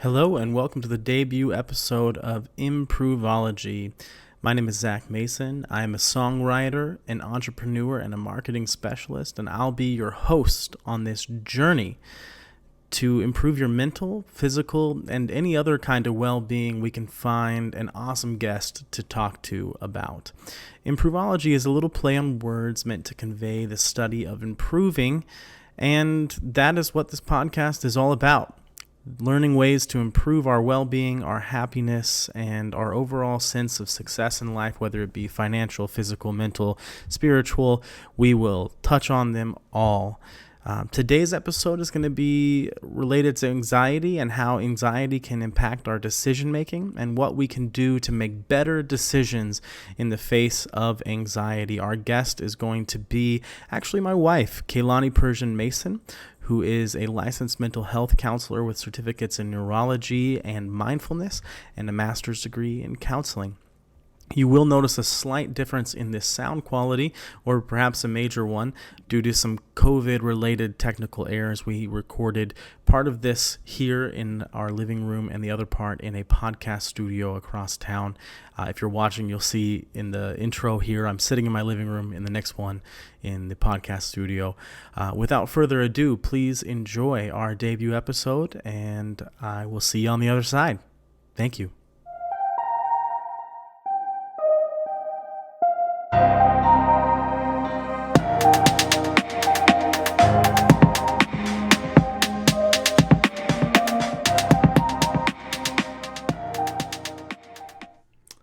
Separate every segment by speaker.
Speaker 1: Hello and welcome to the debut episode of Improveology. My name is Zach Mason. I am a songwriter, an entrepreneur, and a marketing specialist, and I'll be your host on this journey to improve your mental, physical, and any other kind of well-being. We can find an awesome guest to talk to about. Improveology is a little play on words meant to convey the study of improving, and that is what this podcast is all about. Learning ways to improve our well-being, our happiness, and our overall sense of success in life, whether it be financial, physical, mental, spiritual. We will touch on them all. Today's episode is going to be related to anxiety and how anxiety can impact our decision making and what we can do to make better decisions in the face of anxiety. Our guest is going to be actually my wife, Keilani Perisian-Mason, who is a licensed mental health counselor with certificates in neurology and mindfulness and a master's degree in counseling. You will notice a slight difference in the sound quality, or perhaps a major one, due to some COVID-related technical errors. We recorded part of this here in our living room and the other part in a podcast studio across town. If you're watching, you'll see in the intro here, I'm sitting in my living room, in the next one in the podcast studio. Without further ado, please enjoy our debut episode, and I will see you on the other side. Thank you.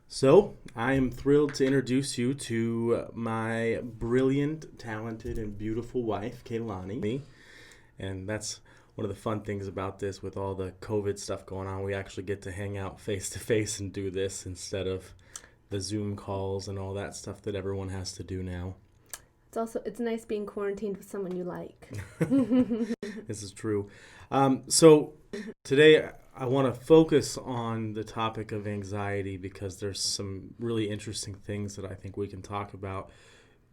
Speaker 1: So, I am thrilled to introduce you to my brilliant, talented, and beautiful wife, Keilani. And that's one of the fun things about this, with all the COVID stuff going on. We actually get to hang out face-to-face and do this instead of the Zoom calls and all that stuff that everyone has to do now.
Speaker 2: It's nice being quarantined with someone you like.
Speaker 1: This is true. So today I want to focus on the topic of anxiety because there's some really interesting things that I think we can talk about,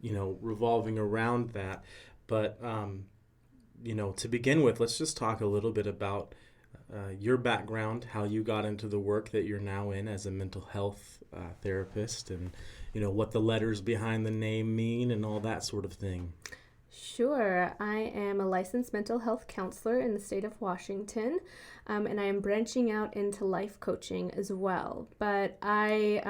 Speaker 1: revolving around that. But, to begin with, let's just talk a little bit about your background, how you got into the work that you're now in as a mental health therapist, and, what the letters behind the name mean and all that sort of thing.
Speaker 2: Sure. I am a licensed mental health counselor in the state of Washington, and I am branching out into life coaching as well. But I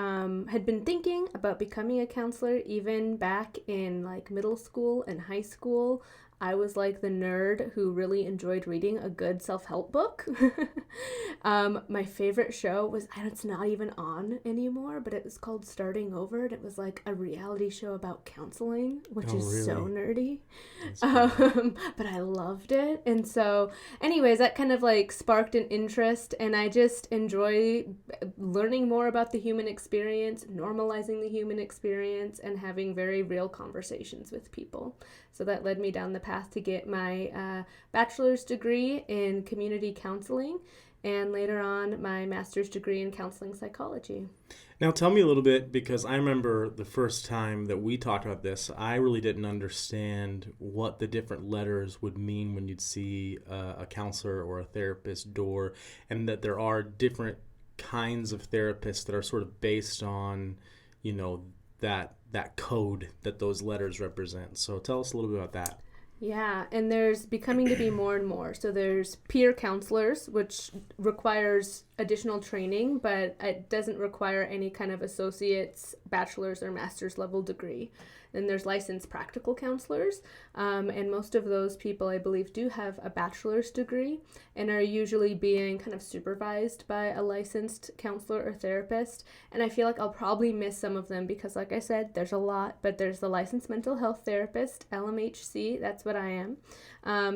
Speaker 2: had been thinking about becoming a counselor even back in middle school and high school. I was the nerd who really enjoyed reading a good self-help book. My favorite show was, it's not even on anymore, but it was called Starting Over, and it was a reality show about counseling, which is really? So nerdy. But I loved it. And so anyways, that kind of sparked an interest, and I just enjoy learning more about the human experience, normalizing the human experience, and having very real conversations with people. So that led me down the path to get my bachelor's degree in community counseling, and later on my master's degree in counseling psychology.
Speaker 1: Now tell me a little bit, because I remember the first time that we talked about this, I really didn't understand what the different letters would mean when you'd see a counselor or a therapist door, and that there are different kinds of therapists that are sort of based on, that code that those letters represent. So tell us a little bit about that.
Speaker 2: Yeah, and there's becoming to be more and more. So there's peer counselors, which requires additional training, but it doesn't require any kind of associate's, bachelor's, or master's level degree. Then there's licensed practical counselors, and most of those people, I believe, do have a bachelor's degree and are usually being kind of supervised by a licensed counselor or therapist. And I feel like I'll probably miss some of them because, like I said, there's a lot, but there's the licensed mental health therapist, LMHC, that's what I am.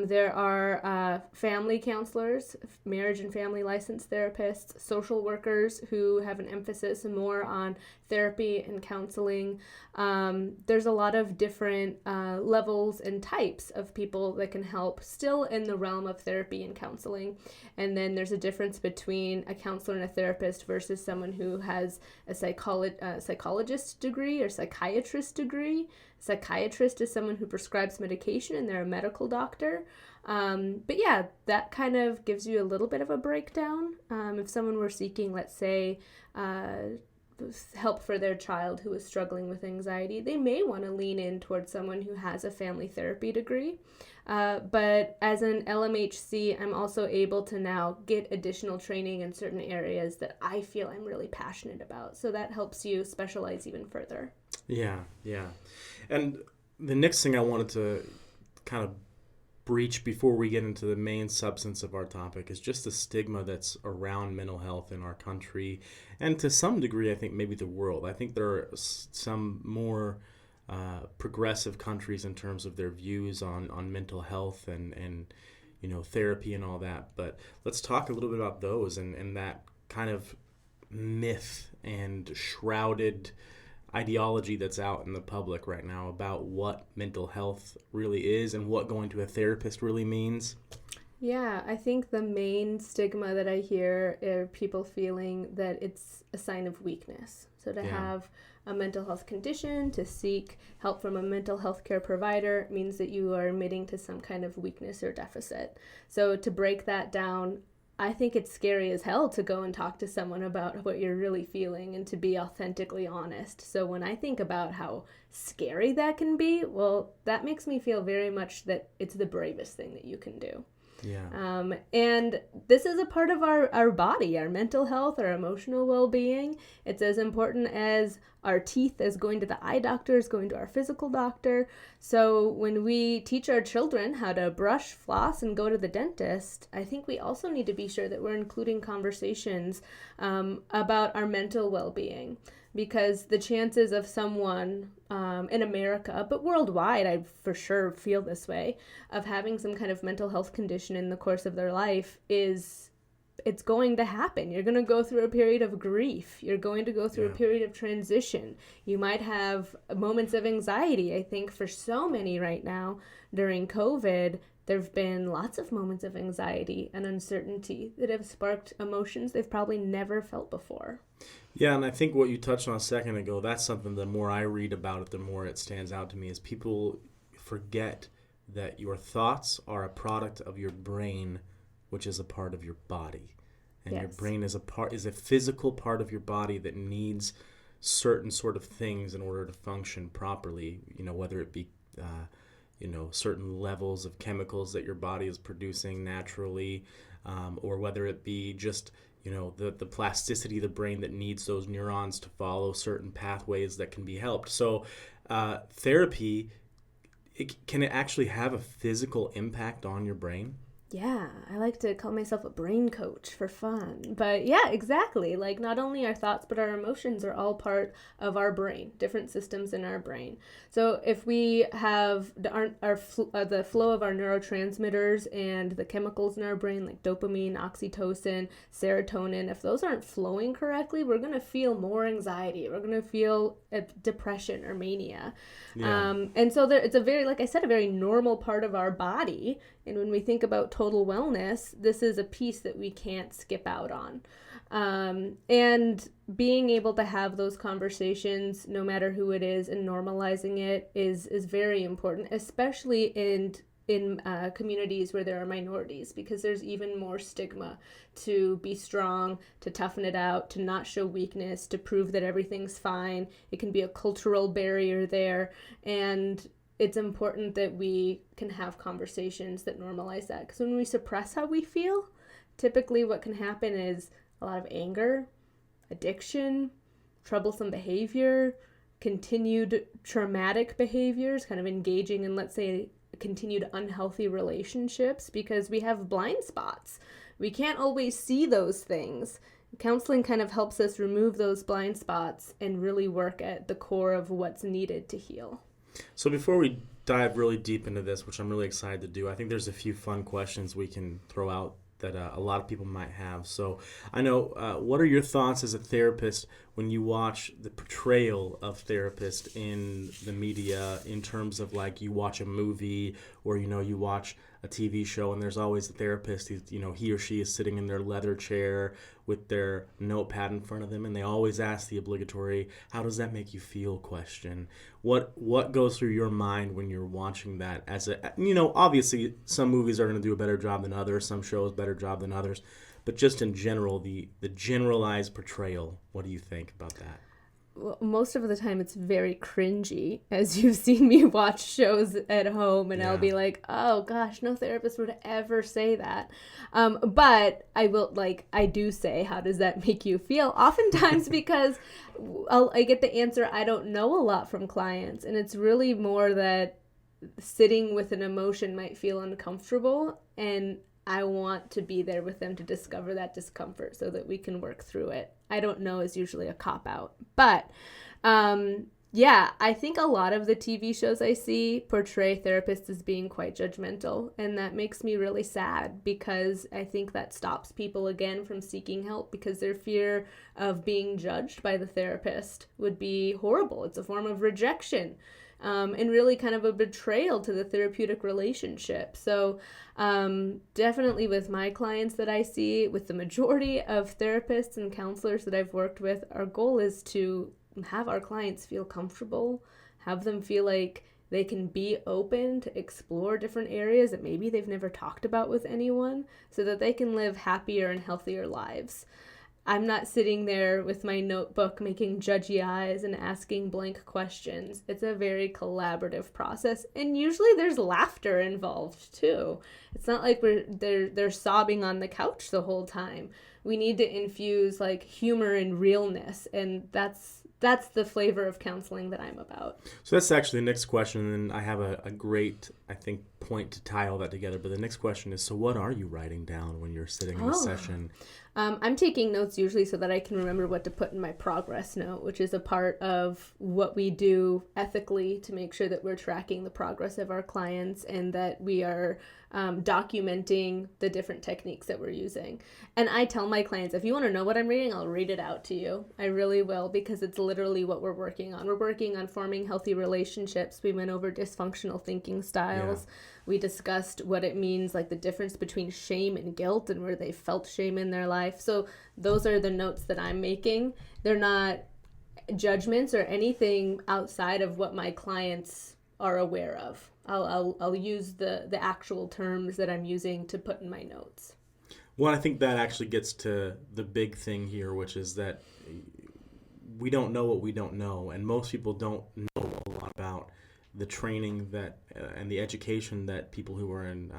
Speaker 2: There are family counselors, marriage and family licensed therapists, social workers who have an emphasis more on therapy and counseling. There's a lot of different levels and types of people that can help still in the realm of therapy and counseling. And then there's a difference between a counselor and a therapist versus someone who has a psychologist degree or psychiatrist degree. Psychiatrist is someone who prescribes medication and they're a medical doctor. But yeah, that kind of gives you a little bit of a breakdown. If someone were seeking, let's say, help for their child who is struggling with anxiety, they may want to lean in towards someone who has a family therapy degree. But as an LMHC, I'm also able to now get additional training in certain areas that I feel I'm really passionate about. So that helps you specialize even further.
Speaker 1: Yeah. And the next thing I wanted to kind of breach before we get into the main substance of our topic is just the stigma that's around mental health in our country, and to some degree, I think maybe the world. I think there are some more progressive countries in terms of their views on mental health and therapy and all that. But let's talk a little bit about those and that kind of myth and shrouded ideology that's out in the public right now about what mental health really is and what going to a therapist really means.
Speaker 2: Yeah, I think the main stigma that I hear are people feeling that it's a sign of weakness. So to have a mental health condition, to seek help from a mental health care provider means that you are admitting to some kind of weakness or deficit. So to break that down, I think it's scary as hell to go and talk to someone about what you're really feeling and to be authentically honest. So when I think about how scary that can be, well, that makes me feel very much that it's the bravest thing that you can do.
Speaker 1: Yeah.
Speaker 2: And this is a part of our body, our mental health, our emotional well-being. It's as important as our teeth, as going to the eye doctor, as going to our physical doctor. So when we teach our children how to brush, floss, and go to the dentist, I think we also need to be sure that we're including conversations about our mental well-being. Because the chances of someone in America, but worldwide, I for sure feel this way, of having some kind of mental health condition in the course of their life it's going to happen. You're going to go through a period of grief. You're going to go through a period of transition. You might have moments of anxiety. I think for so many right now during COVID, there have been lots of moments of anxiety and uncertainty that have sparked emotions they've probably never felt before.
Speaker 1: Yeah, and I think what you touched on a second ago, that's something the more I read about it, the more it stands out to me, is people forget that your thoughts are a product of your brain, which is a part of your body. And your brain is a physical part of your body that needs certain sort of things in order to function properly, whether it be certain levels of chemicals that your body is producing naturally, or whether it be just the plasticity of the brain that needs those neurons to follow certain pathways that can be helped. So therapy, can it actually have a physical impact on your brain?
Speaker 2: Yeah, I like to call myself a brain coach for fun. But yeah, exactly. Like not only our thoughts, but our emotions are all part of our brain, different systems in our brain. So if we have the flow of our neurotransmitters and the chemicals in our brain, like dopamine, oxytocin, serotonin, if those aren't flowing correctly, we're going to feel more anxiety. We're going to feel depression or mania.
Speaker 1: Yeah.
Speaker 2: And so it's a very, like I said, a very normal part of our body. And when we think about total wellness, this is a piece that we can't skip out on. And being able to have those conversations, no matter who it is, and normalizing it is very important, especially in communities where there are minorities, because there's even more stigma to be strong, to toughen it out, to not show weakness, to prove that everything's fine. It can be a cultural barrier there. And it's important that we can have conversations that normalize that. Because when we suppress how we feel, typically what can happen is a lot of anger, addiction, troublesome behavior, continued traumatic behaviors, kind of engaging in, let's say, continued unhealthy relationships, because we have blind spots. We can't always see those things. Counseling kind of helps us remove those blind spots and really work at the core of what's needed to heal.
Speaker 1: So before we dive really deep into this, which I'm really excited to do, I think there's a few fun questions we can throw out that a lot of people might have. So I know, what are your thoughts as a therapist when you watch the portrayal of therapists in the media, in terms of like you watch a movie or, you watch a TV show, and there's always a therapist. He or she is sitting in their leather chair with their notepad in front of them, and they always ask the obligatory, "How does that make you feel?" question. What goes through your mind when you're watching that? Obviously some movies are going to do a better job than others, some shows better job than others, but just in general, the generalized portrayal. What do you think about that?
Speaker 2: Well, most of the time it's very cringy, as you've seen me watch shows at home, and I'll be like, oh gosh, no therapist would ever say that. But I do say, how does that make you feel? Oftentimes because I get the answer, I don't know a lot from clients, and it's really more that sitting with an emotion might feel uncomfortable, and I want to be there with them to discover that discomfort so that we can work through it. I don't know is usually a cop-out. But, I think a lot of the TV shows I see portray therapists as being quite judgmental. And that makes me really sad because I think that stops people, again, from seeking help because their fear of being judged by the therapist would be horrible. It's a form of rejection. And really kind of a betrayal to the therapeutic relationship. So definitely with my clients that I see, with the majority of therapists and counselors that I've worked with, our goal is to have our clients feel comfortable, have them feel like they can be open to explore different areas that maybe they've never talked about with anyone so that they can live happier and healthier lives. I'm not sitting there with my notebook making judgy eyes and asking blank questions. It's a very collaborative process, and usually there's laughter involved too. It's not like they're sobbing on the couch the whole time. We need to infuse like humor and realness, and that's the flavor of counseling that I'm about.
Speaker 1: So that's actually the next question, and I have a great, I think, point to tie all that together. But the next question is, so what are you writing down when you're sitting in a session?
Speaker 2: I'm taking notes usually so that I can remember what to put in my progress note, which is a part of what we do ethically to make sure that we're tracking the progress of our clients and that we are documenting the different techniques that we're using. And I tell my clients, if you want to know what I'm reading, I'll read it out to you. I really will, because it's literally what we're working on. We're working on forming healthy relationships. We went over dysfunctional thinking styles. Yeah. We discussed what it means, like the difference between shame and guilt and where they felt shame in their life. So those are the notes that I'm making. They're not judgments or anything outside of what my clients are aware of. I'll use the actual terms that I'm using to put in my notes.
Speaker 1: Well, I think that actually gets to the big thing here, which is that we don't know what we don't know, and most people don't know a lot about the training that and the education that people who are in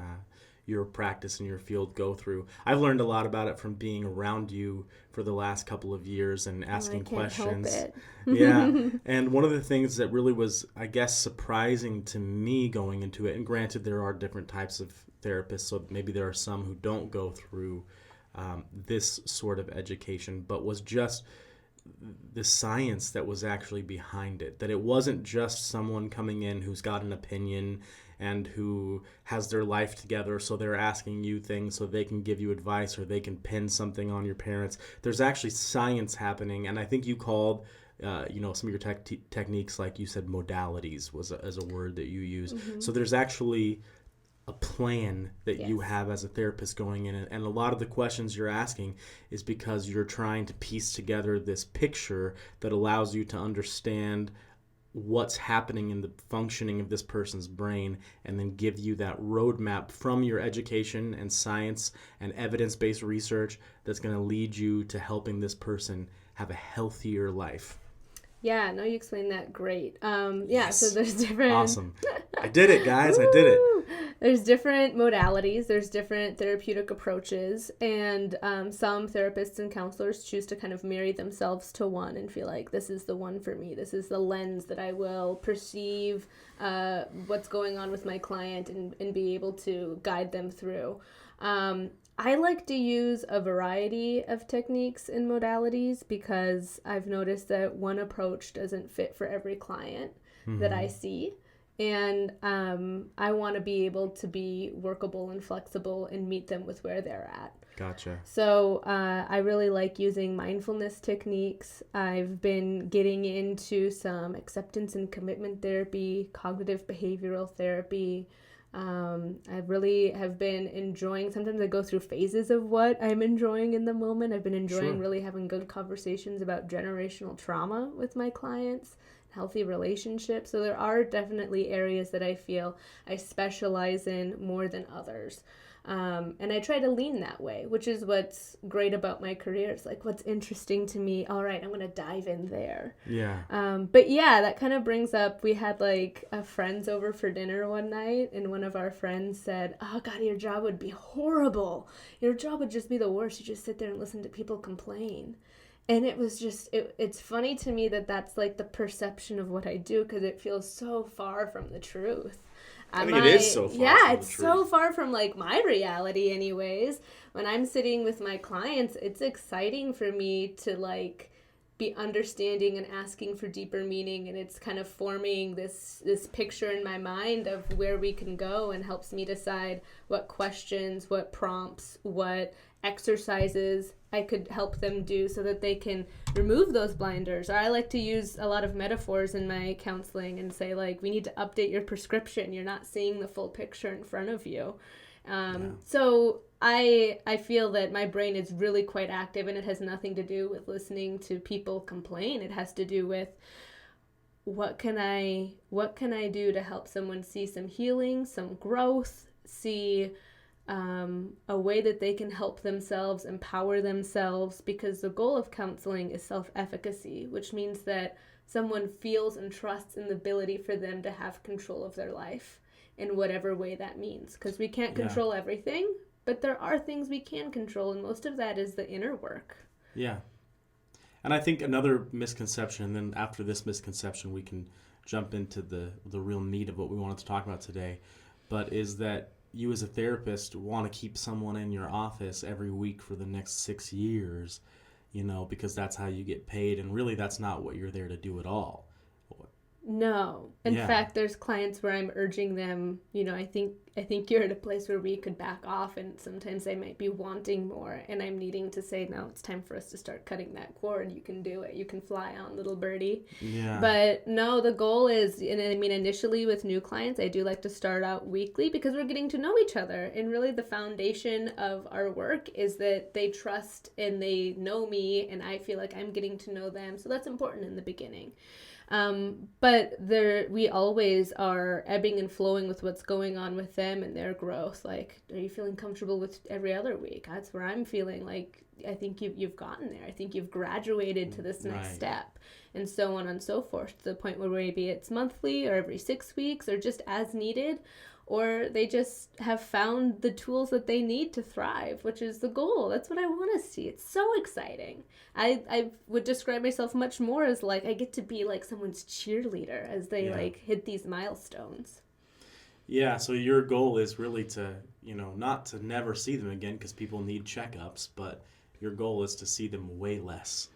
Speaker 1: your practice and your field go through. I've learned a lot about it from being around you for the last couple of years and asking questions.
Speaker 2: Help it.
Speaker 1: Yeah. And one of the things that really was, I guess, surprising to me going into it, and granted there are different types of therapists, so maybe there are some who don't go through this sort of education, but was just the science that was actually behind it, that it wasn't just someone coming in who's got an opinion and who has their life together, so they're asking you things so they can give you advice or they can pin something on your parents. There's actually science happening, and I think you called some of your techniques, like you said, modalities was as a word that you use. Mm-hmm. So there's actually a plan that you have as a therapist going in, and a lot of the questions you're asking is because you're trying to piece together this picture that allows you to understand what's happening in the functioning of this person's brain, and then give you that roadmap from your education and science and evidence-based research that's going to lead you to helping this person have a healthier life.
Speaker 2: Yeah, no, you explained that great. Yes. So there's different...
Speaker 1: Awesome. I did it, guys. I did it.
Speaker 2: There's different modalities. There's different therapeutic approaches. And some therapists and counselors choose to kind of marry themselves to one and feel like this is the one for me. This is the lens that I will perceive what's going on with my client and be able to guide them through. I like to use a variety of techniques and modalities because I've noticed that one approach doesn't fit for every client that I see. And I want to be able to be workable and flexible and meet them with where they're at.
Speaker 1: Gotcha.
Speaker 2: So I really like using mindfulness techniques. I've been getting into some acceptance and commitment therapy, cognitive behavioral therapy, I really have been enjoying, sometimes I go through phases of what I'm enjoying in the moment. I've been enjoying
Speaker 1: Sure.
Speaker 2: really having good conversations about generational trauma with my clients, healthy relationships. So there are definitely areas that I feel I specialize in more than others. And I try to lean that way, which is what's great about my career. It's like, what's interesting to me, all right, I'm going to dive in there.
Speaker 1: Yeah.
Speaker 2: But yeah, that kind of brings up, we had like a friends over for dinner one night, and one of our friends said, oh God, your job would be horrible. Your job would just be the worst. You just sit there and listen to people complain. And it was just, it's funny to me that that's like the perception of what I do, because it feels so far from the truth.
Speaker 1: I think it is so far
Speaker 2: Yeah,
Speaker 1: from the
Speaker 2: it's
Speaker 1: truth.
Speaker 2: so far from like my reality anyways. When I'm sitting with my clients, it's exciting for me to like be understanding and asking for deeper meaning, and it's kind of forming this picture in my mind of where we can go, and helps me decide what questions, what prompts, what exercises I could help them do so that they can remove those blinders. Or I like to use a lot of metaphors in my counseling and say, like, we need to update your prescription. You're not seeing the full picture in front of you. So I feel that my brain is really quite active, and it has nothing to do with listening to people complain. It has to do with what can I do to help someone see some healing, some growth, see a way that they can help themselves, empower themselves, because the goal of counseling is self-efficacy, which means that someone feels and trusts in the ability for them to have control of their life in whatever way that means. Because we can't control everything, but there are things we can control, and most of that is the inner work.
Speaker 1: Yeah. And I think another misconception, and then after this misconception, we can jump into the real meat of what we wanted to talk about today, but is that you as a therapist want to keep someone in your office every week for the next 6 years, because that's how you get paid. And really, that's not what you're there to do at all.
Speaker 2: No. In fact, there's clients where I'm urging them, I think you're at a place where we could back off, and sometimes they might be wanting more, and I'm needing to say, no, it's time for us to start cutting that cord. You can do it. You can fly on, little birdie.
Speaker 1: Yeah.
Speaker 2: But no, the goal is, and I mean, initially with new clients, I do like to start out weekly, because we're getting to know each other. And really the foundation of our work is that they trust and they know me, and I feel like I'm getting to know them. So that's important in the beginning. But we always are ebbing and flowing with what's going on with them and their growth. Like, are you feeling comfortable with every other week? That's where I'm feeling like, I think you've gotten there. I think you've graduated to this next step, and so on and so forth, to the point where maybe it's monthly or every 6 weeks or just as needed, or they just have found the tools that they need to thrive, which is the goal. That's what I want to see. It's so exciting. I would describe myself much more as like, I get to be like someone's cheerleader as they like hit these milestones.
Speaker 1: Yeah, so your goal is really to, not to never see them again, because people need checkups, but your goal is to see them way less.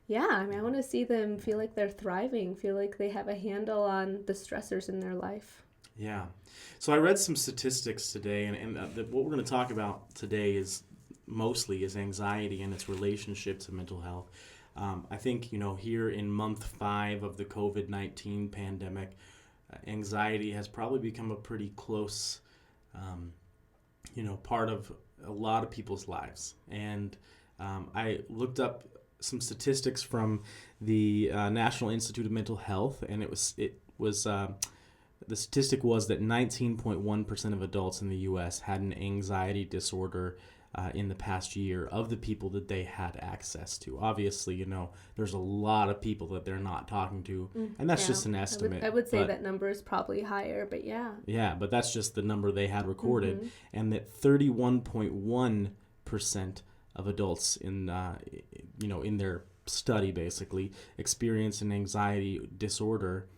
Speaker 2: Yeah, I mean, I want to see them feel like they're thriving, feel like they have a handle on the stressors in their life.
Speaker 1: Yeah. So I read some statistics today, and what we're going to talk about today is anxiety and its relationship to mental health. I think, here in month 5 of the COVID-19 pandemic, anxiety has probably become a pretty close, part of a lot of people's lives. And I looked up some statistics from the National Institute of Mental Health, and it was the statistic was that 19.1% of adults in the U.S. had an anxiety disorder in the past year of the people that they had access to. Obviously, there's a lot of people that they're not talking to, and that's just an estimate.
Speaker 2: I would say that number is probably higher, but yeah.
Speaker 1: Yeah, but that's just the number they had recorded, and that 31.1% of adults in their study basically experience an anxiety disorder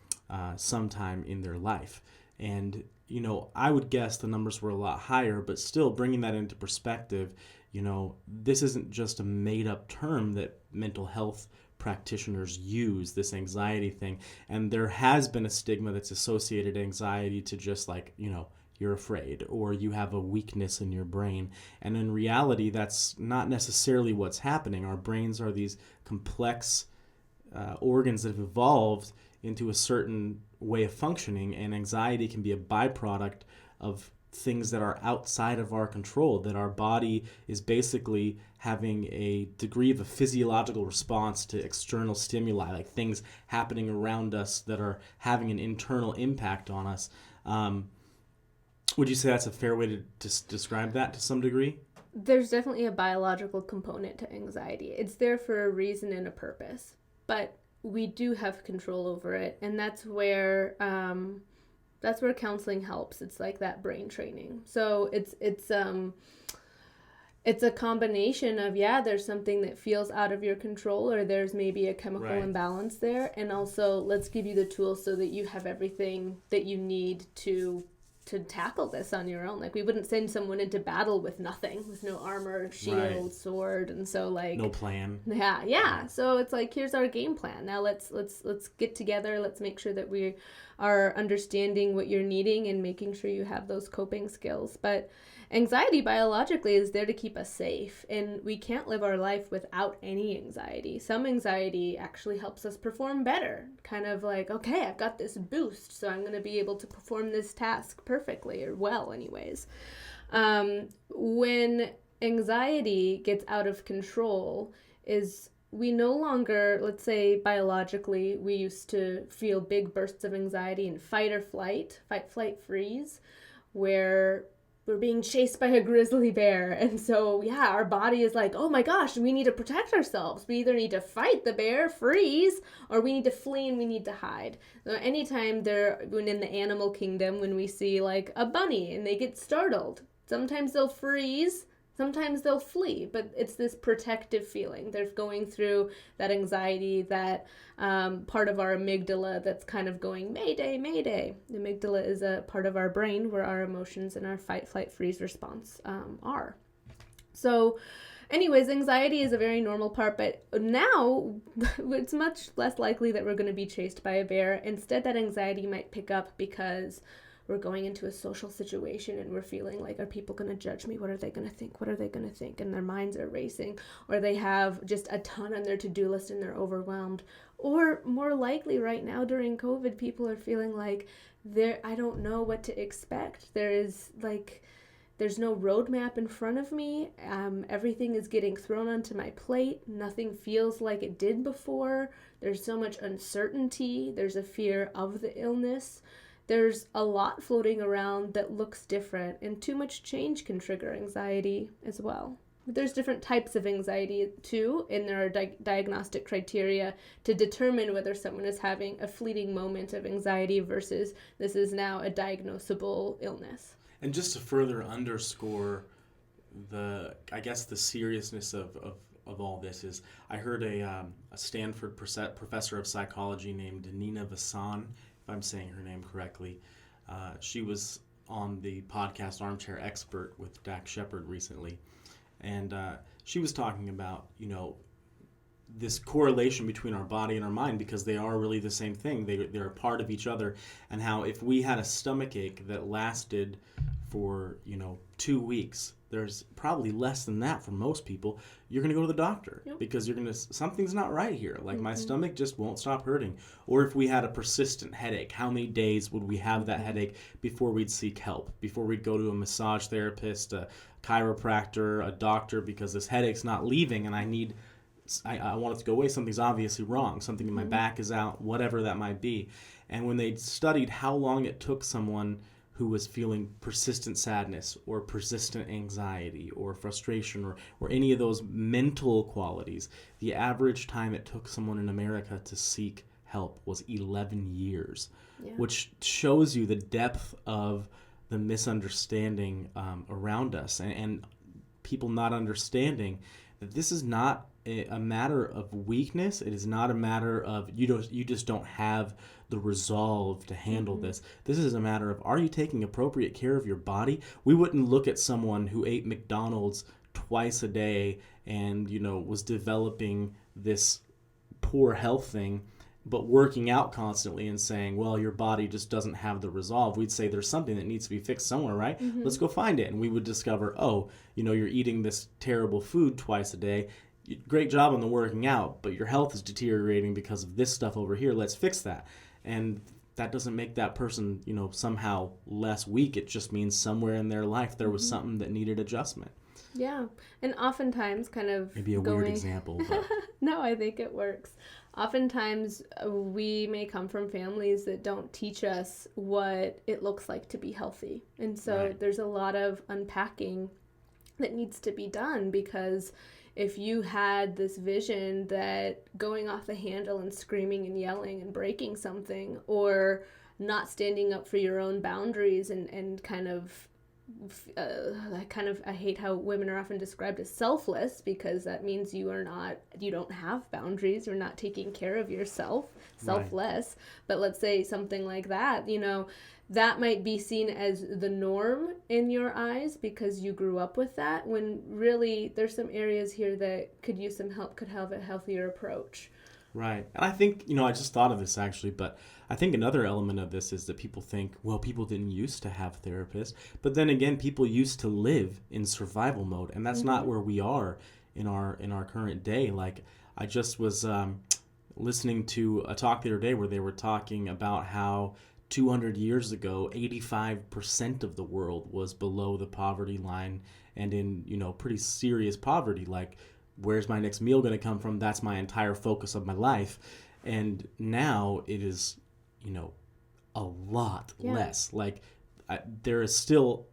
Speaker 1: sometime in their life. And I would guess the numbers were a lot higher, but still, bringing that into perspective, this isn't just a made-up term that mental health practitioners use, this anxiety thing. And there has been a stigma that's associated anxiety to just like, you're afraid or you have a weakness in your brain. And in reality, that's not necessarily what's happening. Our brains are these complex organs that have evolved into a certain way of functioning, and anxiety can be a byproduct of things that are outside of our control, that our body is basically having a degree of a physiological response to external stimuli, like things happening around us that are having an internal impact on us. Would you say that's a fair way to describe that to some degree?
Speaker 2: There's definitely a biological component to anxiety. It's there for a reason and a purpose, but we do have control over it, and that's where counseling helps. It's like that brain training. So it's a combination of, there's something that feels out of your control, or there's maybe a chemical imbalance there, and also let's give you the tools so that you have everything that you need to tackle this on your own. Like, we wouldn't send someone into battle with nothing, with no armor, shield, sword, and so like
Speaker 1: no plan.
Speaker 2: Yeah. So it's like, here's our game plan. Now let's get together. Let's make sure that we are understanding what you're needing and making sure you have those coping skills. But anxiety biologically is there to keep us safe, and we can't live our life without any anxiety. Some anxiety actually helps us perform better. Kind of like, okay, I've got this boost, so I'm going to be able to perform this task perfectly, or well anyways. When anxiety gets out of control is we no longer, let's say biologically, we used to feel big bursts of anxiety in fight, flight, freeze, where we're being chased by a grizzly bear. And so, our body is like, oh my gosh, we need to protect ourselves. We either need to fight the bear, freeze, or we need to flee and we need to hide. So anytime when in the animal kingdom, when we see like a bunny and they get startled, sometimes they'll freeze, sometimes they'll flee, but it's this protective feeling. They're going through that anxiety, that part of our amygdala that's kind of going, Mayday, Mayday. The amygdala is a part of our brain where our emotions and our fight, flight, freeze response are. So anyways, anxiety is a very normal part, but now it's much less likely that we're going to be chased by a bear. Instead, that anxiety might pick up because we're going into a social situation and we're feeling like, are people going to judge me? What are they going to think? What are they going to think? And their minds are racing, or they have just a ton on their to-do list and they're overwhelmed. Or more likely right now during COVID, people are feeling like I don't know what to expect. There's no roadmap in front of me. Everything is getting thrown onto my plate. Nothing feels like it did before. There's so much uncertainty. There's a fear of the illness. There's a lot floating around that looks different, and too much change can trigger anxiety as well. There's different types of anxiety too, and there are diagnostic criteria to determine whether someone is having a fleeting moment of anxiety versus this is now a diagnosable illness.
Speaker 1: And just to further underscore the seriousness of all this is, I heard a Stanford professor of psychology named Nina Vasan, if I'm saying her name correctly. She was on the podcast Armchair Expert with Dak Shepard recently, and she was talking about, this correlation between our body and our mind, because they are really the same thing. They're a part of each other, and how if we had a stomach ache that lasted for 2 weeks, there's probably less than that for most people, you're going to go to the doctor. Yep. Because something's not right here. Like, my stomach just won't stop hurting. Or if we had a persistent headache, how many days would we have that headache before we'd seek help, before we'd go to a massage therapist, a chiropractor, a doctor, because this headache's not leaving and I want it to go away. Something's obviously wrong. Something in my back is out, whatever that might be. And when they studied how long it took someone who was feeling persistent sadness or persistent anxiety or frustration or any of those mental qualities, the average time it took someone in America to seek help was 11 years, which shows you the depth of the misunderstanding around us, and people not understanding that this is not a matter of weakness. It is not a matter of you just don't have the resolve to handle this. This is a matter of, are you taking appropriate care of your body? We wouldn't look at someone who ate McDonald's twice a day and was developing this poor health thing, but working out constantly and saying, well, your body just doesn't have the resolve. We'd say there's something that needs to be fixed somewhere, right? Let's go find it. And we would discover, you're eating this terrible food twice a day. Great job on the working out, but your health is deteriorating because of this stuff over here. Let's fix that. And that doesn't make that person, somehow less weak. It just means somewhere in their life there was something that needed adjustment.
Speaker 2: Yeah. And oftentimes kind of
Speaker 1: maybe a weird example, but
Speaker 2: no, I think it works. Oftentimes we may come from families that don't teach us what it looks like to be healthy. And so there's a lot of unpacking that needs to be done, because if you had this vision that going off the handle and screaming and yelling and breaking something, or not standing up for your own boundaries and I hate how women are often described as selfless, because that means you don't have boundaries, you're not taking care of yourself, selfless. But let's say something like that, that might be seen as the norm in your eyes because you grew up with that, when really there's some areas here that could use some help, could have a healthier approach.
Speaker 1: Right. And I think, I just thought of this actually, but I think another element of this is that people think, well, people didn't used to have therapists. But then again, people used to live in survival mode. And that's not where we are in our current day. Like, I just was listening to a talk the other day where they were talking about how 200 years ago, 85% of the world was below the poverty line and in, pretty serious poverty. Like, where's my next meal going to come from? That's my entire focus of my life. And now it is, a lot less. Like, there is still,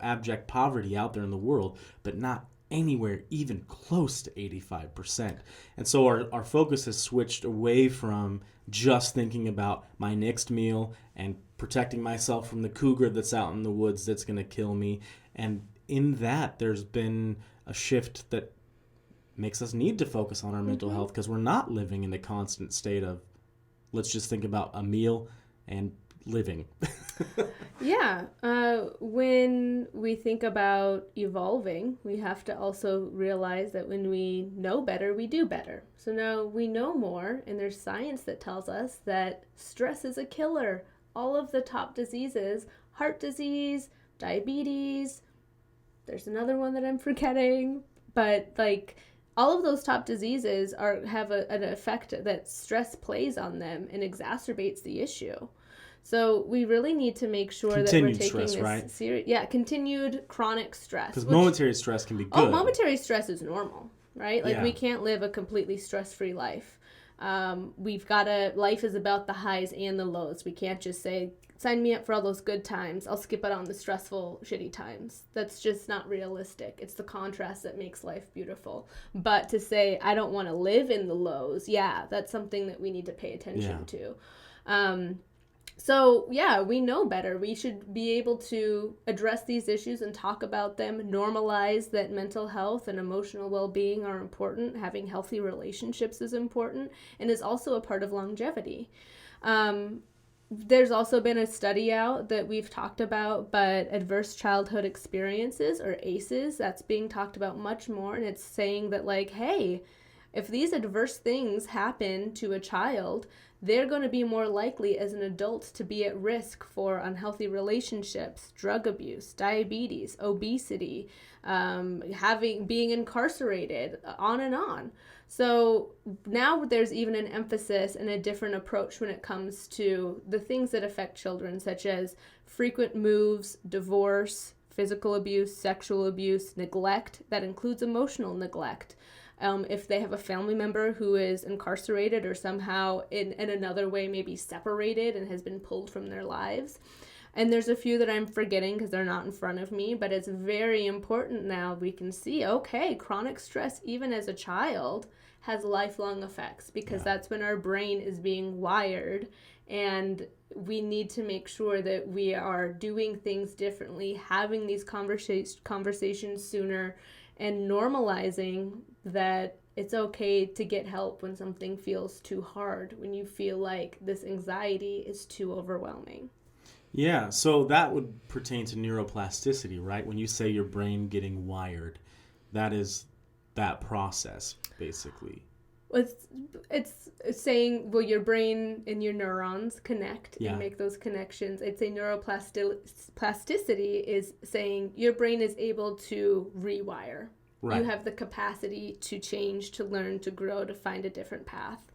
Speaker 1: abject poverty out there in the world, but not anywhere even close to 85%. And so our focus has switched away from just thinking about my next meal and protecting myself from the cougar that's out in the woods that's going to kill me. And in that, there's been a shift that makes us need to focus on our mental health, because we're not living in a constant state of, let's just think about a meal and living.
Speaker 2: Yeah. When we think about evolving, we have to also realize that when we know better, we do better. So now we know more, and there's science that tells us that stress is a killer. All of the top diseases, heart disease, diabetes, there's another one that I'm forgetting, but all of those top diseases have an effect that stress plays on them and exacerbates the issue. So we really need to make sure that we're taking
Speaker 1: stress,
Speaker 2: this
Speaker 1: right?
Speaker 2: serious. Yeah, continued chronic stress.
Speaker 1: Because momentary stress can be good.
Speaker 2: Oh, momentary stress is normal, right? We can't live a completely stress-free life. Life is about the highs and the lows. We can't just say, sign me up for all those good times, I'll skip out on the stressful, shitty times. That's just not realistic. It's the contrast that makes life beautiful. But to say, I don't want to live in the lows, that's something that we need to pay attention to. So, we know better. We should be able to address these issues and talk about them, normalize that mental health and emotional well-being are important. Having healthy relationships is important and is also a part of longevity. There's also been a study out that we've talked about, but adverse childhood experiences, or ACEs, that's being talked about much more. And it's saying that, hey, if these adverse things happen to a child, they're going to be more likely as an adult to be at risk for unhealthy relationships, drug abuse, diabetes, obesity, being incarcerated, on and on. So now there's even an emphasis and a different approach when it comes to the things that affect children, such as frequent moves, divorce, physical abuse, sexual abuse, neglect. That includes emotional neglect. If they have a family member who is incarcerated or somehow in another way maybe separated and has been pulled from their lives. And there's a few that I'm forgetting because they're not in front of me, but it's very important now. We can see, okay, chronic stress, even as a child, has lifelong effects, because that's when our brain is being wired, and we need to make sure that we are doing things differently, having these conversations sooner, and normalizing that it's okay to get help when something feels too hard, when you feel like this anxiety is too overwhelming.
Speaker 1: Yeah, so that would pertain to neuroplasticity, right? When you say your brain getting wired, that is that process, basically.
Speaker 2: It's saying, well, your brain and your neurons connect and make those connections. I'd say neuroplasticity is saying your brain is able to rewire. Right. You have the capacity to change, to learn, to grow, to find a different path.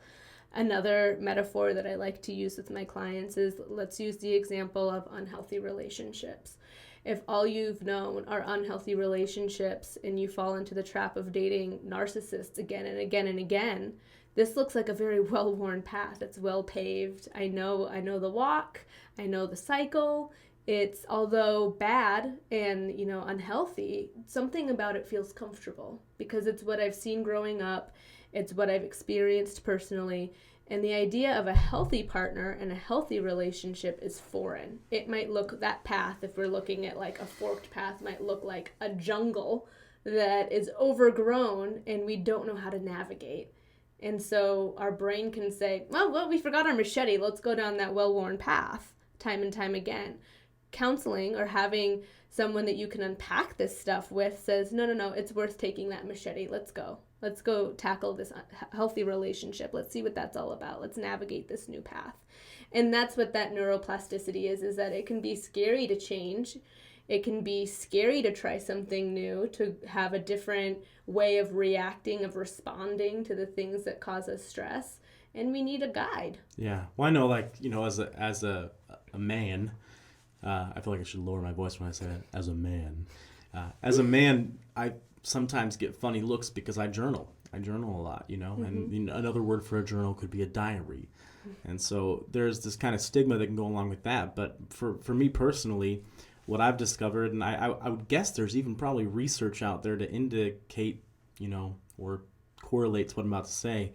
Speaker 2: Another metaphor that I like to use with my clients is, let's use the example of unhealthy relationships. If all you've known are unhealthy relationships and you fall into the trap of dating narcissists again and again and again, this looks like a very well-worn path. It's well paved. I know the walk. I know the cycle. It's, although bad and, unhealthy, something about it feels comfortable because it's what I've seen growing up. It's what I've experienced personally. And the idea of a healthy partner and a healthy relationship is foreign. It might look, that path, if we're looking at like a forked path, might look like a jungle that is overgrown and we don't know how to navigate. And so our brain can say, well, we forgot our machete. Let's go down that well-worn path time and time again. Counseling or having someone that you can unpack this stuff with says, no, it's worth taking that machete. Let's go tackle this healthy relationship. Let's see what that's all about. Let's navigate this new path. And that's what that neuroplasticity is that it can be scary to change. It can be scary to try something new, to have a different way of reacting, of responding to the things that cause us stress. And we need a guide.
Speaker 1: Yeah. Well, I know, as a man, I feel like I should lower my voice when I say it, as a man. As a man, I sometimes get funny looks because I journal. I journal a lot,
Speaker 2: Mm-hmm.
Speaker 1: and another word for a journal could be a diary. And so there's this kind of stigma that can go along with that. But for me personally, what I've discovered, and I would guess there's even probably research out there to indicate, or correlates what I'm about to say,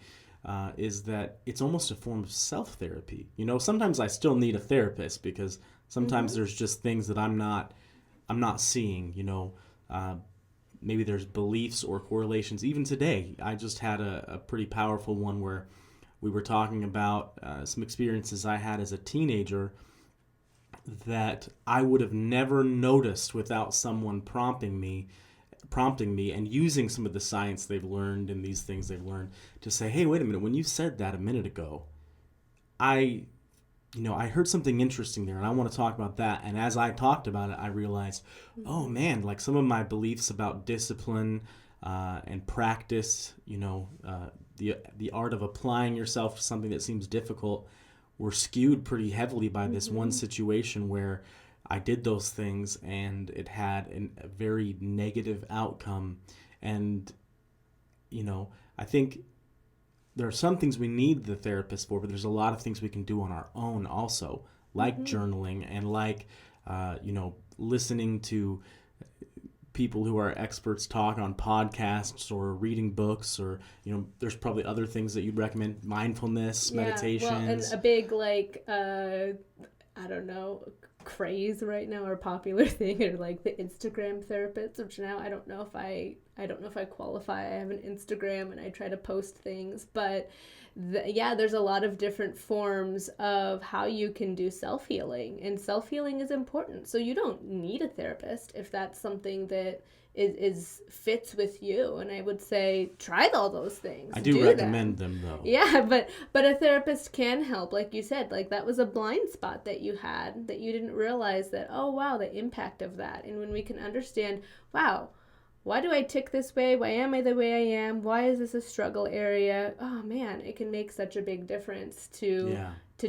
Speaker 1: is that it's almost a form of self-therapy. Sometimes I still need a therapist because sometimes
Speaker 2: Mm-hmm.
Speaker 1: there's just things that I'm not seeing, maybe there's beliefs or correlations. Even today, I just had a pretty powerful one where we were talking about some experiences I had as a teenager that I would have never noticed without someone prompting me and using some of the science they've learned and these things they've learned to say, hey, wait a minute, when you said that a minute ago, I heard something interesting there and I want to talk about that. And as I talked about it, I realized, oh man, like some of my beliefs about discipline and practice, the art of applying yourself to something that seems difficult were skewed pretty heavily by this one situation where I did those things and it had a very negative outcome. And, I think there are some things we need the therapist for, but there's a lot of things we can do on our own also, like journaling and like, listening to people who are experts talk on podcasts or reading books or, there's probably other things that you'd recommend, mindfulness, meditations.
Speaker 2: Well, and a big, craze right now or popular thing are like the Instagram therapists, which now I don't know if I qualify. I have an Instagram and I try to post things, but there's a lot of different forms of how you can do self-healing, and self-healing is important. So you don't need a therapist if that's something that is fits with you, and I would say try all those things.
Speaker 1: I do recommend them though.
Speaker 2: Yeah, but a therapist can help, like you said. Like that was a blind spot that you had that you didn't realize that, oh wow, the impact of that. And when we can understand, wow, why do I tick this way? Why am I the way I am? Why is this a struggle area? Oh man, it can make such a big difference to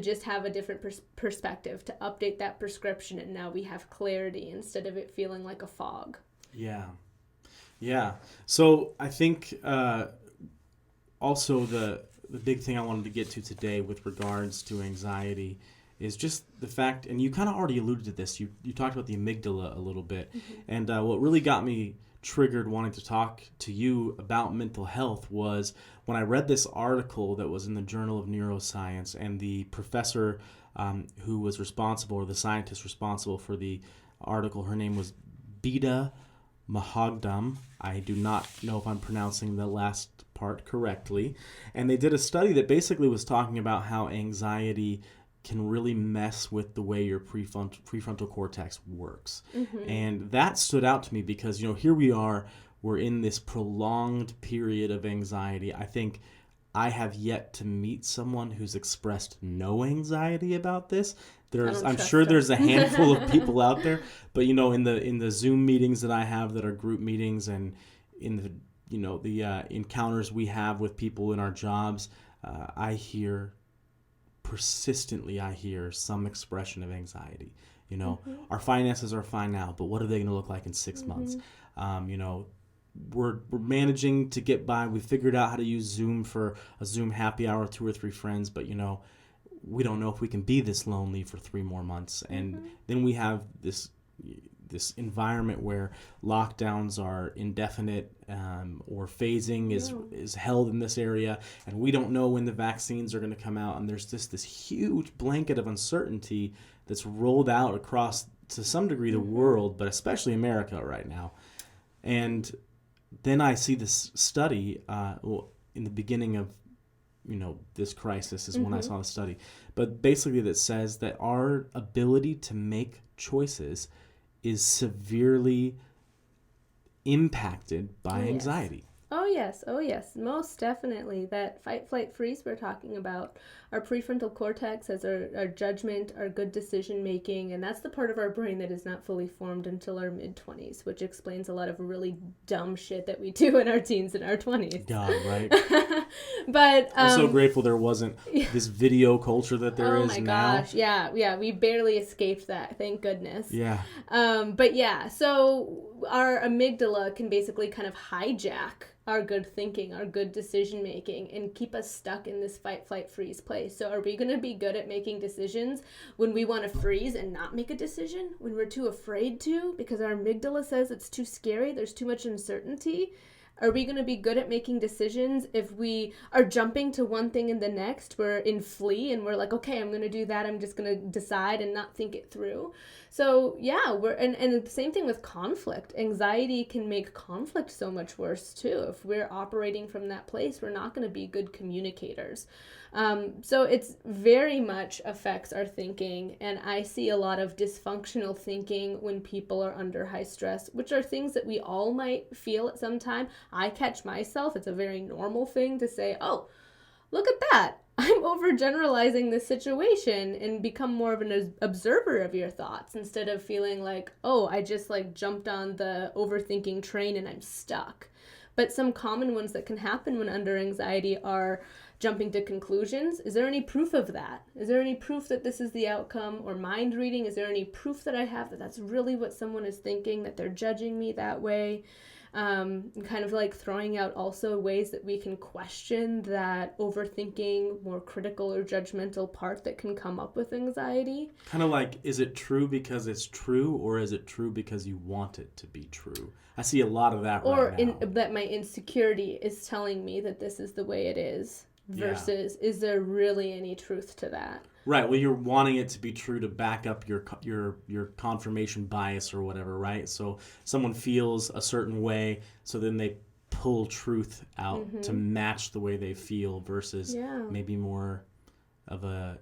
Speaker 2: just have a different perspective, to update that prescription, and now we have clarity instead of it feeling like a fog.
Speaker 1: Yeah. So I think also the big thing I wanted to get to today with regards to anxiety is just the fact, and you kind of already alluded to this, you talked about the amygdala a little bit, and what really got me triggered wanting to talk to you about mental health was when I read this article that was in the Journal of Neuroscience, and the professor who was responsible, or the scientist responsible for the article, her name was Bida Mahogdam. I do not know if I'm pronouncing the last part correctly. And they did a study that basically was talking about how anxiety can really mess with the way your prefrontal cortex works. And that stood out to me because, here we are, we're in this prolonged period of anxiety. I think I have yet to meet someone who's expressed no anxiety about this. I'm sure there's a handful of people out there, but in the Zoom meetings that I have that are group meetings, and in the the encounters we have with people in our jobs, persistently I hear some expression of anxiety. Our finances are fine now, but what are they going to look like in 6 months? We're managing to get by. We figured out how to use Zoom for a Zoom happy hour, 2 or 3 friends, but we don't know if we can be this lonely for 3 more months. And then we have this environment where lockdowns are indefinite, or phasing is held in this area, and we don't know when the vaccines are going to come out, and there's just this huge blanket of uncertainty that's rolled out across, to some degree, the world, but especially America right now. And then I see this study in the beginning of this crisis is when I saw the study, but basically that says that our ability to make choices is severely impacted by anxiety.
Speaker 2: Oh yes, most definitely. That fight, flight, freeze we're talking about, our prefrontal cortex has our judgment, our good decision making, and that's the part of our brain that is not fully formed until our mid-20s, which explains a lot of really dumb shit that we do in our teens and our 20s.
Speaker 1: God, right?
Speaker 2: But
Speaker 1: I'm so grateful there wasn't this video culture that there is now. Oh my
Speaker 2: gosh, yeah, we barely escaped that, thank goodness.
Speaker 1: Yeah.
Speaker 2: But yeah, so our amygdala can basically kind of hijack our good thinking, our good decision making, and keep us stuck in this fight, flight, freeze place. So are we going to be good at making decisions when we want to freeze and not make a decision? When we're too afraid to because our amygdala says it's too scary, there's too much uncertainty? Are we going to be good at making decisions if we are jumping to one thing and the next? We're in flee and we're like, okay, I'm going to do that. I'm just going to decide and not think it through. So yeah, and the same thing with conflict. Anxiety can make conflict so much worse too. If we're operating from that place, we're not going to be good communicators. So it's very much affects our thinking, and I see a lot of dysfunctional thinking when people are under high stress, which are things that we all might feel at some time. I catch myself. It's a very normal thing to say, oh, look at that. I'm overgeneralizing this situation, and become more of an observer of your thoughts instead of feeling like, oh, I just jumped on the overthinking train and I'm stuck. But some common ones that can happen when under anxiety are jumping to conclusions. Is there any proof of that? Is there any proof that this is the outcome? Or mind reading? Is there any proof that I have that that's really what someone is thinking, that they're judging me that way? Kind of throwing out also ways that we can question that overthinking, more critical or judgmental part that can come up with anxiety.
Speaker 1: Kind of is it true because it's true, or is it true because you want it to be true? I see a lot of that right now. Or
Speaker 2: that my insecurity is telling me that this is the way it is, versus is there really any truth to that?
Speaker 1: Right. Well, you're wanting it to be true to back up your confirmation bias or whatever, right? So someone feels a certain way, so then they pull truth out to match the way they feel, versus maybe more of a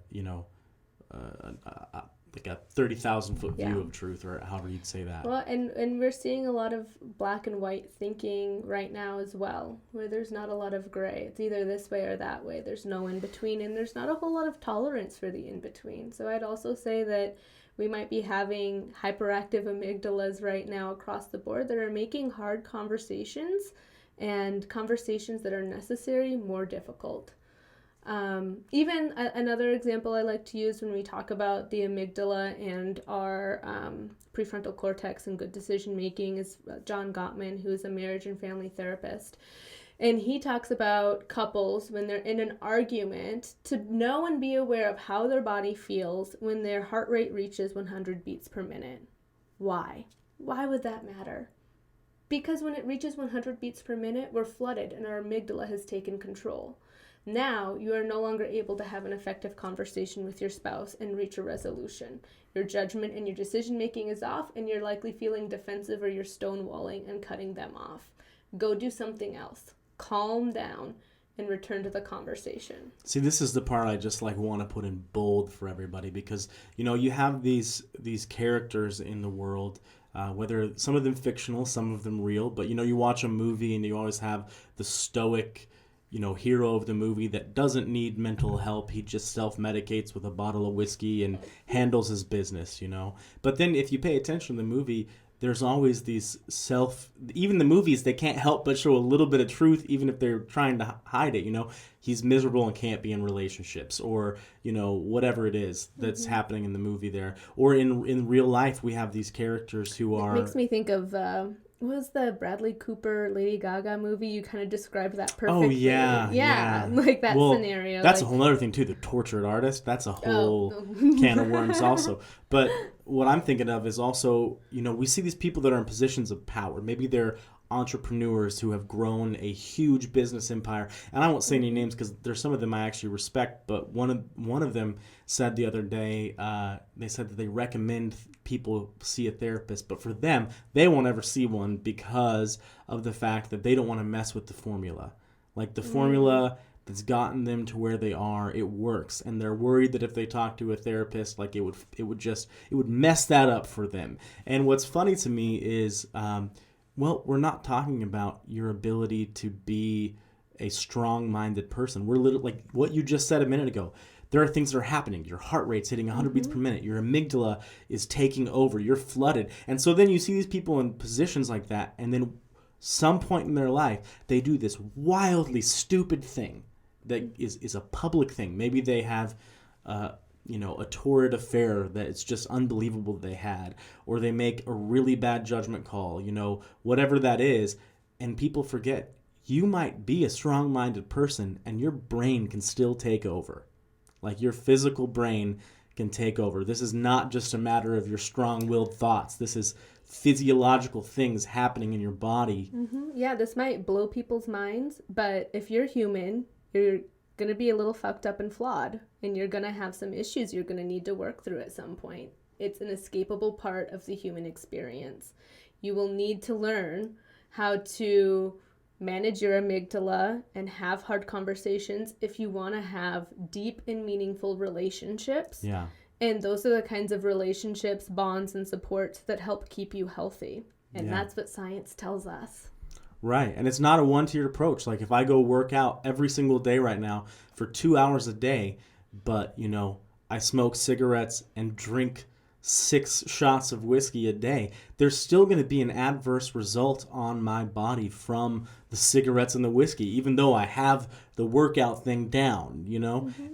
Speaker 1: like a 30,000 foot view of truth, or however you'd say that.
Speaker 2: Well, and we're seeing a lot of black and white thinking right now as well, where there's not a lot of gray. It's either this way or that way. There's no in between, and there's not a whole lot of tolerance for the in between. So I'd also say that we might be having hyperactive amygdalas right now across the board that are making hard conversations and conversations that are necessary more difficult. Even another example I like to use when we talk about the amygdala and our prefrontal cortex and good decision making is John Gottman, who is a marriage and family therapist. And he talks about couples when they're in an argument to know and be aware of how their body feels when their heart rate reaches 100 beats per minute. Why? Why would that matter? Because when it reaches 100 beats per minute, we're flooded and our amygdala has taken control. Now you are no longer able to have an effective conversation with your spouse and reach a resolution. Your judgment and your decision making is off, and you're likely feeling defensive, or you're stonewalling and cutting them off. Go do something else. Calm down and return to the conversation.
Speaker 1: See, this is the part I just want to put in bold for everybody, because you have these characters in the world, whether some of them fictional, some of them real, but you watch a movie and you always have the stoic hero of the movie that doesn't need mental help. He just self-medicates with a bottle of whiskey and handles his business, But then if you pay attention to the movie, there's always these even the movies, they can't help but show a little bit of truth, even if they're trying to hide it, he's miserable and can't be in relationships, or, whatever it is that's happening in the movie there. Or in real life, we have these characters who are...
Speaker 2: It makes me think of... what was the Bradley Cooper Lady Gaga movie? You kind of described that perfectly.
Speaker 1: Oh, yeah.
Speaker 2: Like that scenario.
Speaker 1: That's a whole other thing, too. The tortured artist. That's a whole can of worms also. But what I'm thinking of is also, we see these people that are in positions of power. Maybe they're entrepreneurs who have grown a huge business empire. And I won't say any names because there's some of them I actually respect. But one of them said the other day, they said that they recommend people see a therapist, but for them, they won't ever see one because of the fact that they don't want to mess with the formula. Like the formula that's gotten them to where they are, it works, and they're worried that if they talk to a therapist, like it would mess that up for them. And what's funny to me is, we're not talking about your ability to be a strong-minded person. We're literally, like what you just said a minute ago, there are things that are happening. Your heart rate's hitting 100 beats per minute. Your amygdala is taking over. You're flooded. And so then you see these people in positions like that, and then some point in their life, they do this wildly stupid thing that is a public thing. Maybe they have, a torrid affair that it's just unbelievable that they had, or they make a really bad judgment call, whatever that is, and people forget you might be a strong-minded person and your brain can still take over. Like your physical brain can take over. This is not just a matter of your strong-willed thoughts. This is physiological things happening in your body.
Speaker 2: Yeah, this might blow people's minds, but if you're human, you're going to be a little fucked up and flawed, and you're going to have some issues you're going to need to work through at some point. It's an escapable part of the human experience. You will need to learn how to manage your amygdala and have hard conversations if you want to have deep and meaningful relationships.
Speaker 1: Yeah.
Speaker 2: And those are the kinds of relationships, bonds, and supports that help keep you healthy. And that's what science tells us.
Speaker 1: Right. And it's not a one-tiered approach. Like if I go work out every single day right now for 2 hours a day, but, I smoke cigarettes and drink 6 shots of whiskey a day, there's still going to be an adverse result on my body from the cigarettes and the whiskey, even though I have the workout thing down,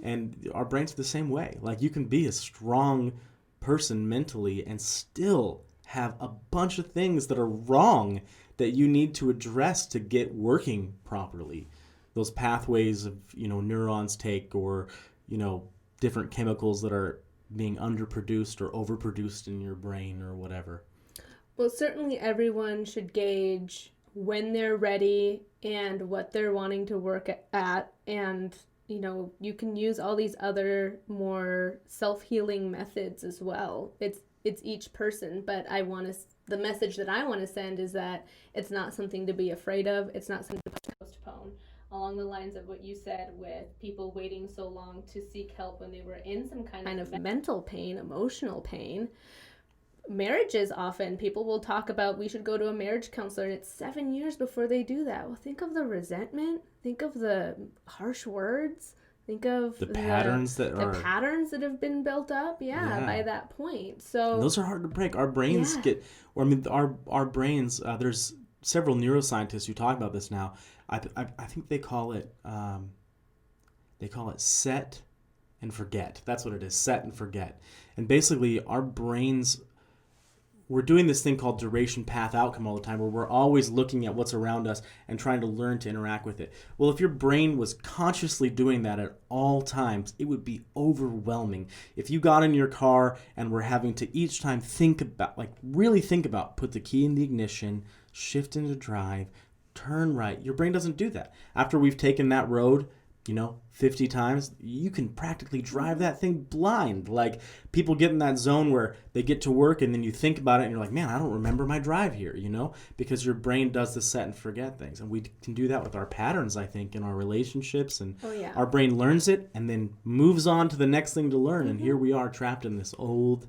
Speaker 1: And our brains are the same way. Like you can be a strong person mentally and still have a bunch of things that are wrong that you need to address to get working properly. Those pathways of, neurons take, or, different chemicals that are being underproduced or overproduced in your brain or whatever.
Speaker 2: Well, certainly everyone should gauge when they're ready and what they're wanting to work at. And, you can use all these other more self-healing methods as well. It's each person, but the message that I want to send is that it's not something to be afraid of. It's not something to postpone. Along the lines of what you said with people waiting so long to seek help when they were in some kind of mental pain, emotional pain. Marriages, often people will talk about we should go to a marriage counselor, and it's 7 years before they do that. Well, think of the resentment, think of the harsh words, think of
Speaker 1: the patterns that
Speaker 2: have been built up by that point. So
Speaker 1: and those are hard to break. Our brains our brains, there's several neuroscientists who talk about this now. I think they call it set and forget. That's what it is, set and forget. And basically our brains, we're doing this thing called duration path outcome all the time, where we're always looking at what's around us and trying to learn to interact with it. Well, if your brain was consciously doing that at all times, it would be overwhelming. If you got in your car and were having to each time really think about, put the key in the ignition, shift into drive, turn right, your brain doesn't do that. After we've taken that road, 50 times, you can practically drive that thing blind. Like people get in that zone where they get to work and then you think about it and you're like, man, I don't remember my drive here, because your brain does the set and forget things. And we can do that with our patterns, I think, in our relationships. And our brain learns it and then moves on to the next thing to learn. And here we are trapped in this old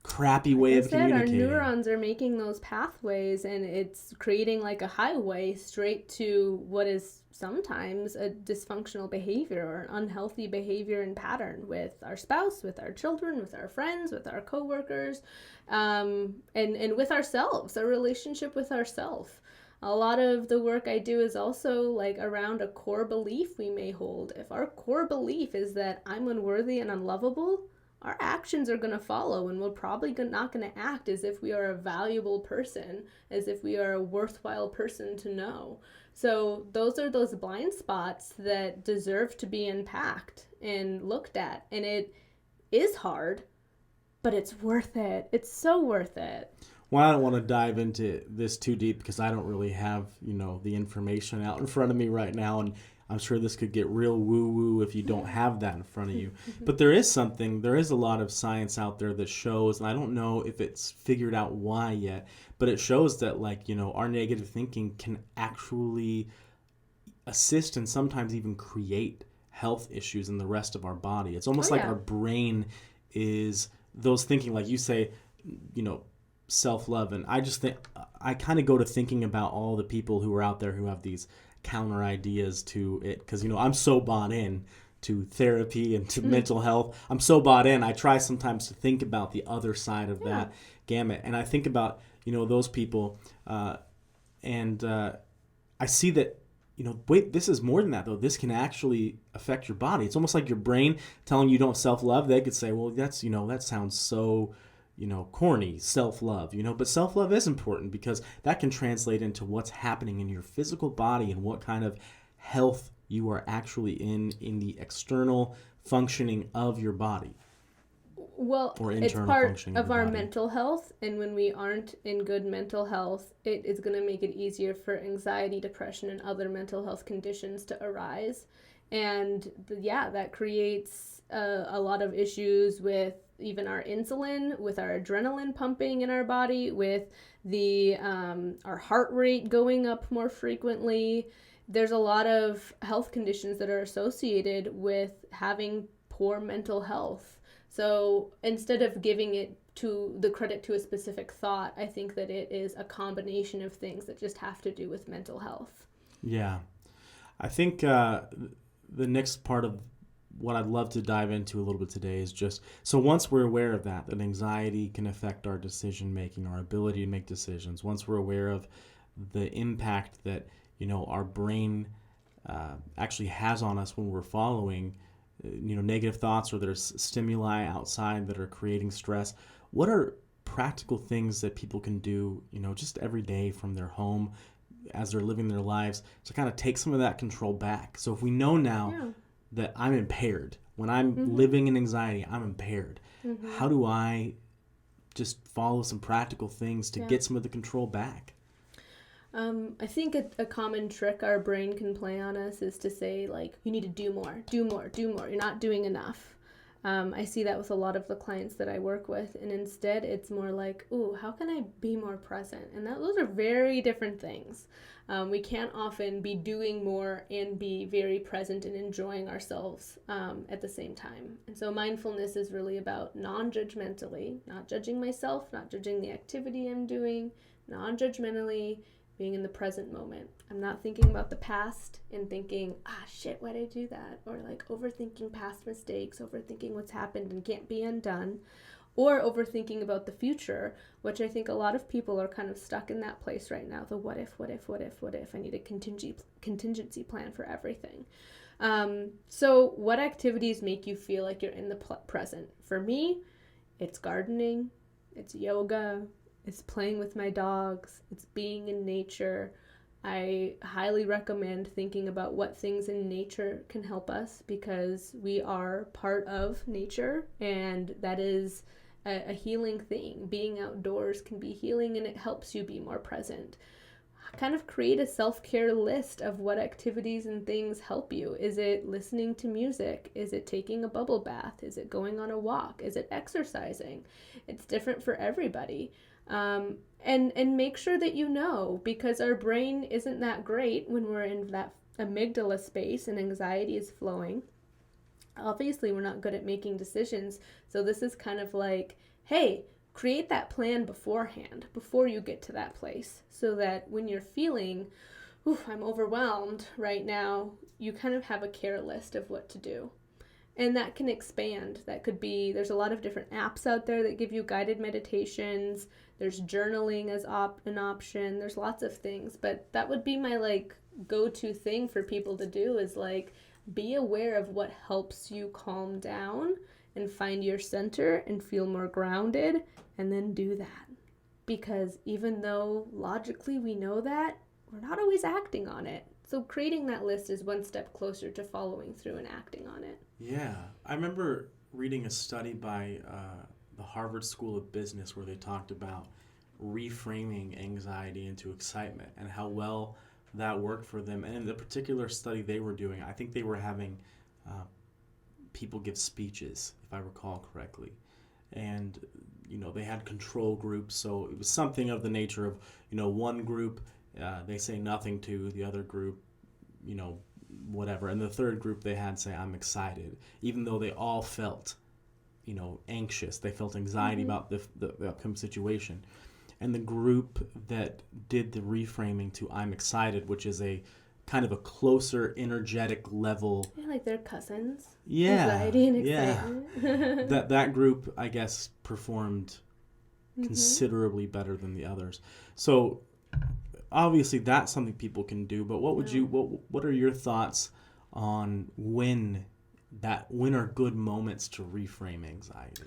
Speaker 1: crappy way
Speaker 2: Like
Speaker 1: of
Speaker 2: I said, our
Speaker 1: communicating.
Speaker 2: neurons are making those pathways, and it's creating like a highway straight to what is sometimes a dysfunctional behavior or an unhealthy behavior and pattern with our spouse, with our children, with our friends, with our coworkers, and with ourselves, our relationship with ourselves. A lot of the work I do is also like around a core belief we may hold. If our core belief is that I'm unworthy and unlovable, our actions are going to follow, and we're probably not going to act as if we are a valuable person, as if we are a worthwhile person to know. So those are those blind spots that deserve to be unpacked and looked at. And it is hard, but it's worth it. It's so worth it.
Speaker 1: Well, I don't want to dive into this too deep because I don't really have, the information out in front of me right now. And I'm sure this could get real woo-woo if you don't have that in front of you. But there is a lot of science out there that shows, and I don't know if it's figured out why yet, but it shows that, our negative thinking can actually assist and sometimes even create health issues in the rest of our body. It's almost like our brain is those thinking, like you say, self-love. And I just think, I kind of go to thinking about all the people who are out there who have these counter ideas to it, because I'm so bought in to therapy and to mental health. I'm so bought in. I try sometimes to think about the other side of that gamut, and I think about those people, and I see that wait, this is more than that though. This can actually affect your body. It's almost like your brain telling you don't self-love. They could say, well, that's that sounds so corny, self-love, but self-love is important because that can translate into what's happening in your physical body and what kind of health you are actually in the external functioning of your body.
Speaker 2: Well, it's part of our mental health, and when we aren't in good mental health, it is going to make it easier for anxiety, depression, and other mental health conditions to arise. And that creates a lot of issues with even our insulin, with our adrenaline pumping in our body, with our heart rate going up more frequently. There's a lot of health conditions that are associated with having poor mental health. So instead of giving it to the credit to a specific thought, I think that it is a combination of things that just have to do with mental health.
Speaker 1: Yeah. I think the next part of what I'd love to dive into a little bit today is just, so once we're aware of that anxiety can affect our decision making, our ability to make decisions, once we're aware of the impact that, our brain actually has on us when we're following negative thoughts, or there's stimuli outside that are creating stress, what are practical things that people can do, just every day from their home as they're living their lives to kind of take some of that control back? So if we know now that I'm impaired, when I'm living in anxiety, I'm impaired, how do I just follow some practical things to get some of the control back?
Speaker 2: I think a common trick our brain can play on us is to say, like, you need to do more. You're not doing enough. I see that with a lot of the clients that I work with, and instead it's more like, ooh, how can I be more present? And those are very different things. We can't often be doing more and be very present and enjoying ourselves at the same time. And so mindfulness is really about non-judgmentally, not judging myself, not judging the activity I'm doing, non-judgmentally being in the present moment. I'm not thinking about the past and thinking, shit, why'd I do that? Or like overthinking past mistakes, overthinking what's happened and can't be undone, or overthinking about the future, which I think a lot of people are kind of stuck in that place right now. The what if? I need a contingency plan for everything. So what activities make you feel like you're in the present? For me, it's gardening, it's yoga, it's playing with my dogs, it's being in nature. I highly recommend thinking about what things in nature can help us, because we are part of nature, and that is a healing thing. Being outdoors can be healing, and it helps you be more present. Kind of create a self-care list of what activities and things help you. Is it listening to music? Is it taking a bubble bath? Is it going on a walk? Is it exercising? It's different for everybody. And make sure that because our brain isn't that great when we're in that amygdala space and anxiety is flowing. Obviously, we're not good at making decisions. So this is kind of like, hey, create that plan beforehand, before you get to that place, so that when you're feeling, I'm overwhelmed right now, you kind of have a care list of what to do. And that can expand. That could be, there's a lot of different apps out there that give you guided meditations. There's journaling as an option. There's lots of things. But that would be my like go-to thing for people to do, is like be aware of what helps you calm down and find your center and feel more grounded, and then do that. Because even though logically we know that, we're not always acting on it. So creating that list is one step closer to following through and acting on it.
Speaker 1: Yeah. I remember reading a study by the Harvard School of Business where they talked about reframing anxiety into excitement and how well that worked for them. And in the particular study they were doing, I think they were having people give speeches, if I recall correctly. And, they had control groups. So it was something of the nature of, one group, they say nothing to the other group, whatever. And the third group they had say, I'm excited, even though they all felt, anxious. They felt anxiety about the upcoming situation. And the group that did the reframing to I'm excited, which is a kind of a closer energetic level.
Speaker 2: Yeah, like they're cousins.
Speaker 1: Yeah.
Speaker 2: Anxiety and excitement.
Speaker 1: Yeah. that group, I guess, performed considerably better than the others. So obviously that's something people can do, but what are your thoughts on when are good moments to reframe anxiety?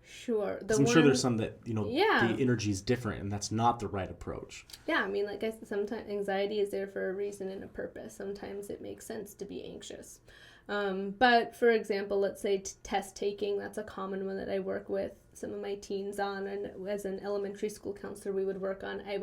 Speaker 2: Sure.
Speaker 1: I'm sure there's some that, the energy is different and that's not the right approach.
Speaker 2: Yeah, I mean, like I said, sometimes anxiety is there for a reason and a purpose. Sometimes it makes sense to be anxious. But for example, let's say test taking, that's a common one that I work with some of my teens on, and as an elementary school counselor we would work on. I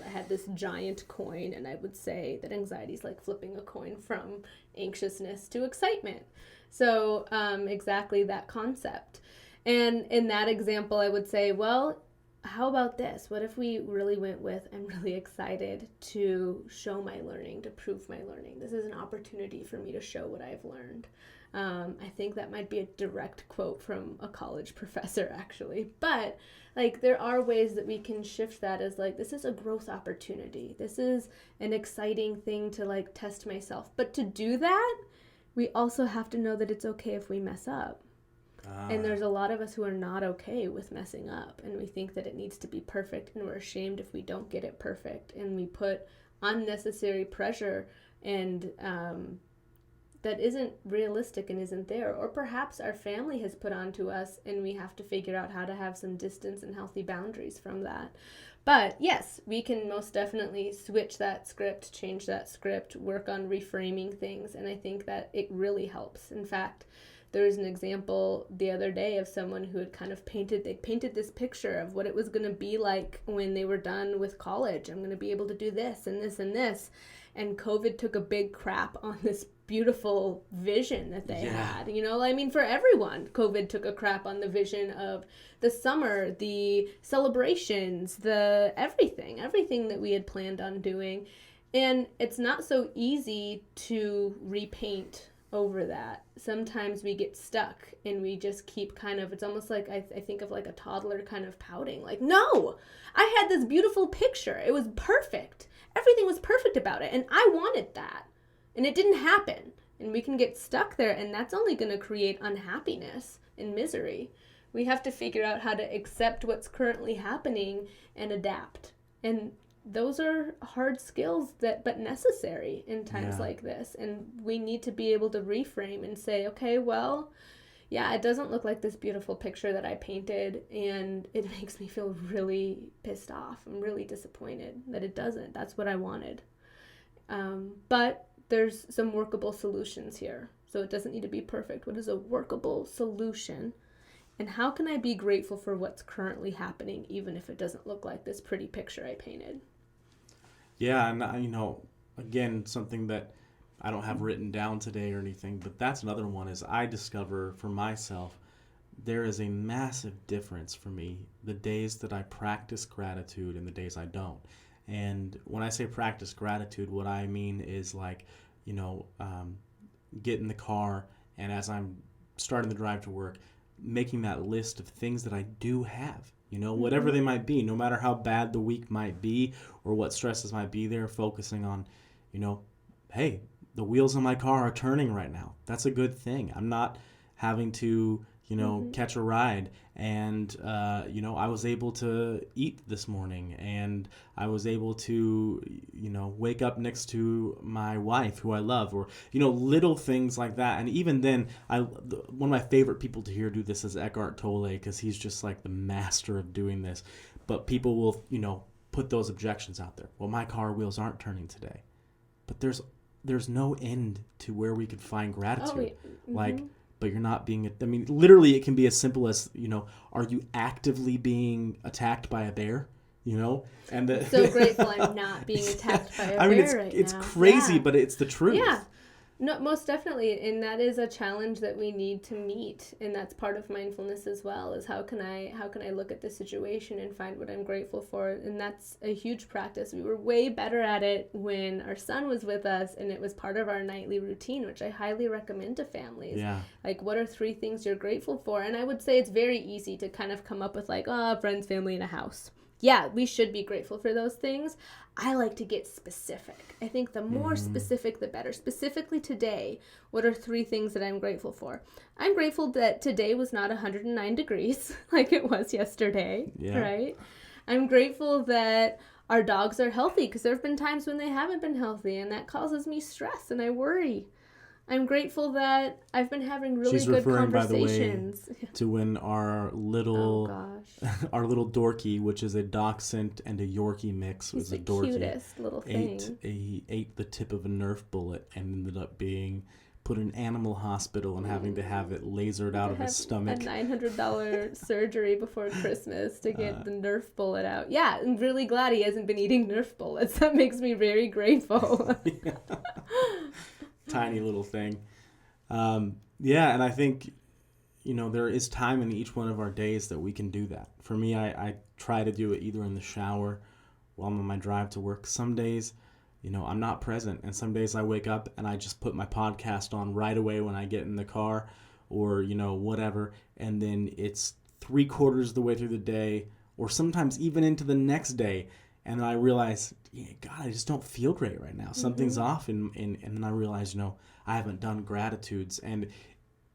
Speaker 2: had this giant coin, and I would say that anxiety is like flipping a coin from anxiousness to excitement. So exactly that concept. And in that example, I would say, well, how about this? What if we really went with, I'm really excited to show my learning, to prove my learning. This is an opportunity for me to show what I've learned. I think that might be a direct quote from a college professor, actually. But like, there are ways that we can shift that as like, this is a growth opportunity. This is an exciting thing to like test myself. But to do that, we also have to know that it's okay if we mess up. And there's a lot of us who are not okay with messing up, and we think that it needs to be perfect, and we're ashamed if we don't get it perfect, and we put unnecessary pressure and that isn't realistic and isn't there. Or perhaps our family has put onto us, and we have to figure out how to have some distance and healthy boundaries from that. But yes, we can most definitely switch that script, change that script, work on reframing things, and I think that it really helps. In fact, there was an example the other day of someone who had kind of painted this picture of what it was going to be like when they were done with college. I'm going to be able to do this and this and this. And COVID took a big crap on this beautiful vision that they had. For everyone, COVID took a crap on the vision of the summer, the celebrations, the everything that we had planned on doing. And it's not so easy to repaint over that. Sometimes we get stuck and we just keep it's almost like I think of like a toddler kind of pouting, like, no, I had this beautiful picture. It was perfect. Everything was perfect about it. And I wanted that. And it didn't happen. And we can get stuck there, and that's only going to create unhappiness and misery. We have to figure out how to accept what's currently happening and adapt. And those are hard skills but necessary in times like this. And we need to be able to reframe and say, okay, well, yeah, it doesn't look like this beautiful picture that I painted, and it makes me feel really pissed off. I'm really disappointed that it doesn't. That's what I wanted. But there's some workable solutions here. So it doesn't need to be perfect. What is a workable solution? And how can I be grateful for what's currently happening, even if it doesn't look like this pretty picture I painted?
Speaker 1: Yeah, and again, something that I don't have written down today or anything, but that's another one is I discover for myself there is a massive difference for me the days that I practice gratitude and the days I don't. And when I say practice gratitude, what I mean is like, get in the car, and as I'm starting the drive to work, making that list of things that I do have, whatever they might be, no matter how bad the week might be or what stresses might be there, focusing on, hey, the wheels on my car are turning right now. That's a good thing. I'm not having to, catch a ride. And, I was able to eat this morning, and I was able to, wake up next to my wife who I love, or, little things like that. And even then, one of my favorite people to hear do this is Eckhart Tolle, because he's just like the master of doing this. But people will, put those objections out there. Well, my car wheels aren't turning today. But there's no end to where we could find gratitude. But you're not being, literally it can be as simple as, are you actively being attacked by a bear? And
Speaker 2: I'm so grateful I'm not being attacked by a bear right now.
Speaker 1: It's crazy, but it's the truth.
Speaker 2: Yeah. No, most definitely. And that is a challenge that we need to meet. And that's part of mindfulness as well, is how can I look at the situation and find what I'm grateful for? And that's a huge practice. We were way better at it when our son was with us, and it was part of our nightly routine, which I highly recommend to families.
Speaker 1: Yeah.
Speaker 2: Like, what are 3 things you're grateful for? And I would say it's very easy to kind of come up with friends, family, and a house. Yeah, we should be grateful for those things. I like to get specific. I think the more specific, the better. Specifically today, what are 3 things that I'm grateful for? I'm grateful that today was not 109 degrees like it was yesterday, right? I'm grateful that our dogs are healthy, because there have been times when they haven't been healthy, and that causes me stress and I worry. I'm grateful that I've been having really good conversations.
Speaker 1: By the way, to when our little our little Dorky, which is a Dachshund and a Yorkie mix, was a Dorky,
Speaker 2: cutest little thing.
Speaker 1: He ate the tip of a Nerf bullet and ended up being put in animal hospital and having to have it lasered out of his stomach.
Speaker 2: A $900 surgery before Christmas to get the Nerf bullet out. Yeah, I'm really glad he hasn't been eating Nerf bullets. That makes me very grateful.
Speaker 1: Tiny little thing. And I think, there is time in each one of our days that we can do that. For me, I try to do it either in the shower while I'm on my drive to work. Some days, I'm not present. And some days I wake up and I just put my podcast on right away when I get in the car, or, whatever. And then it's 3/4 of the way through the day, or sometimes even into the next day. And I realize, God, I just don't feel great right now. Something's off. And then I realize, I haven't done gratitudes. And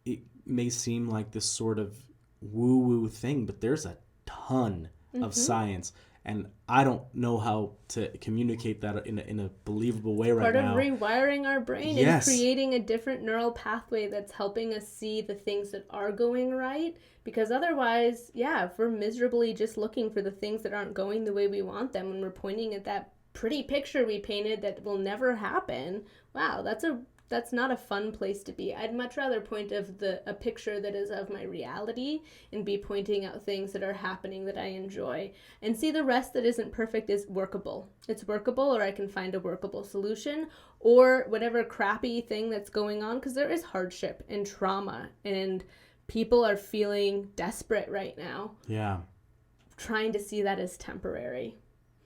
Speaker 1: it may seem like this sort of woo-woo thing, but there's a ton of science. And I don't know how to communicate that in a believable way right now.
Speaker 2: Part of rewiring our brain and creating a different neural pathway that's helping us see the things that are going right. Because otherwise, if we're miserably just looking for the things that aren't going the way we want them, and we're pointing at that pretty picture we painted that will never happen, wow, that's not a fun place to be. I'd much rather point of a picture that is of my reality and be pointing out things that are happening that I enjoy. And see, the rest that isn't perfect is workable. It's workable, or I can find a workable solution, or whatever crappy thing that's going on, because there is hardship and trauma, and people are feeling desperate right now.
Speaker 1: Yeah.
Speaker 2: Trying to see that as temporary.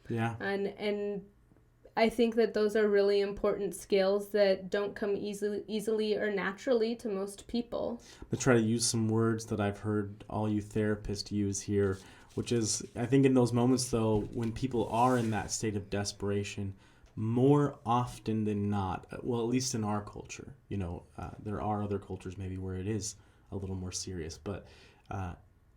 Speaker 1: Yeah.
Speaker 2: And I think that those are really important skills that don't come easily or naturally to most people.
Speaker 1: I try to use some words that I've heard all you therapists use here, which is, I think in those moments, though, when people are in that state of desperation, more often than not, well, at least in our culture, there are other cultures maybe where it is a little more serious, but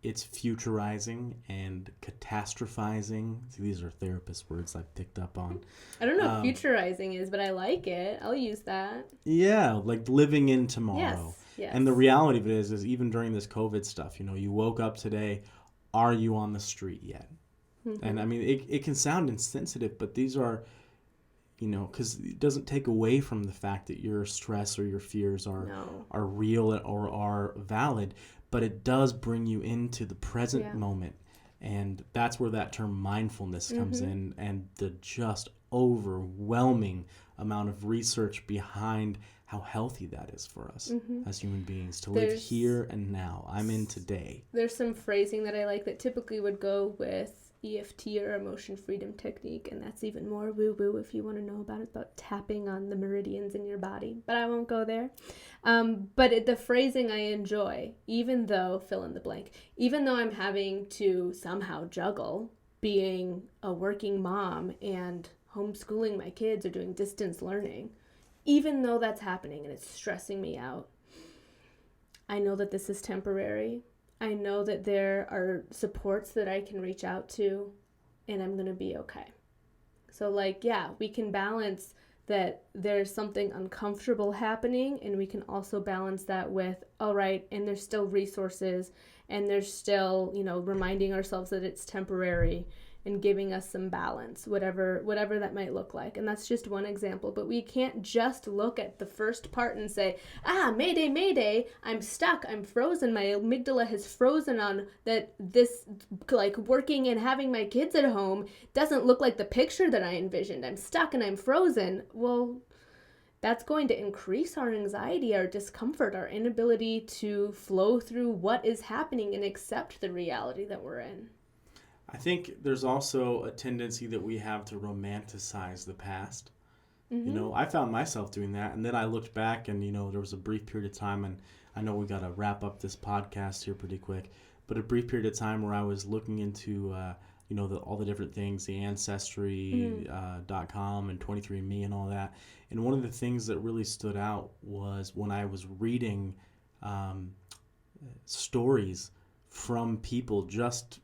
Speaker 1: it's futurizing and catastrophizing. See, these are therapist words I've picked up on.
Speaker 2: I don't know what futurizing is, but I like it. I'll use that.
Speaker 1: Yeah, like living in tomorrow.
Speaker 2: Yes.
Speaker 1: And the reality of it is even during this COVID stuff, you woke up today, are you on the street yet? And I mean, it can sound insensitive, but these are, because it doesn't take away from the fact that your stress or your fears are real or are valid, but it does bring you into the present moment. And that's where that term mindfulness comes in, and the just overwhelming amount of research behind how healthy that is for us as human beings, to live here and now. I'm in today.
Speaker 2: There's some phrasing that I like that typically would go with EFT, or emotion freedom technique, and that's even more woo-woo if you want to know about it. It's about tapping on the meridians in your body, but I won't go there. But the phrasing I enjoy, even though, fill in the blank, even though I'm having to somehow juggle being a working mom and homeschooling my kids or doing distance learning, even though that's happening and it's stressing me out, I know that this is temporary. I know that there are supports that I can reach out to, and I'm going to be okay. So, we can balance that there's something uncomfortable happening, and we can also balance that with, all right, and there's still resources, and there's still, reminding ourselves that it's temporary and giving us some balance, whatever that might look like. And that's just one example. But we can't just look at the first part and say, mayday, mayday, I'm stuck, I'm frozen, my amygdala has frozen on that this, working and having my kids at home doesn't look like the picture that I envisioned. I'm stuck and I'm frozen. Well, that's going to increase our anxiety, our discomfort, our inability to flow through what is happening and accept the reality that we're in.
Speaker 1: I think there's also a tendency that we have to romanticize the past.
Speaker 2: Mm-hmm.
Speaker 1: I found myself doing that, and then I looked back, and there was a brief period of time, and I know we got to wrap up this podcast here pretty quick, but a brief period of time where I was looking into all the different things, the Ancestry.com and 23andMe and all that. And one of the things that really stood out was when I was reading stories from people just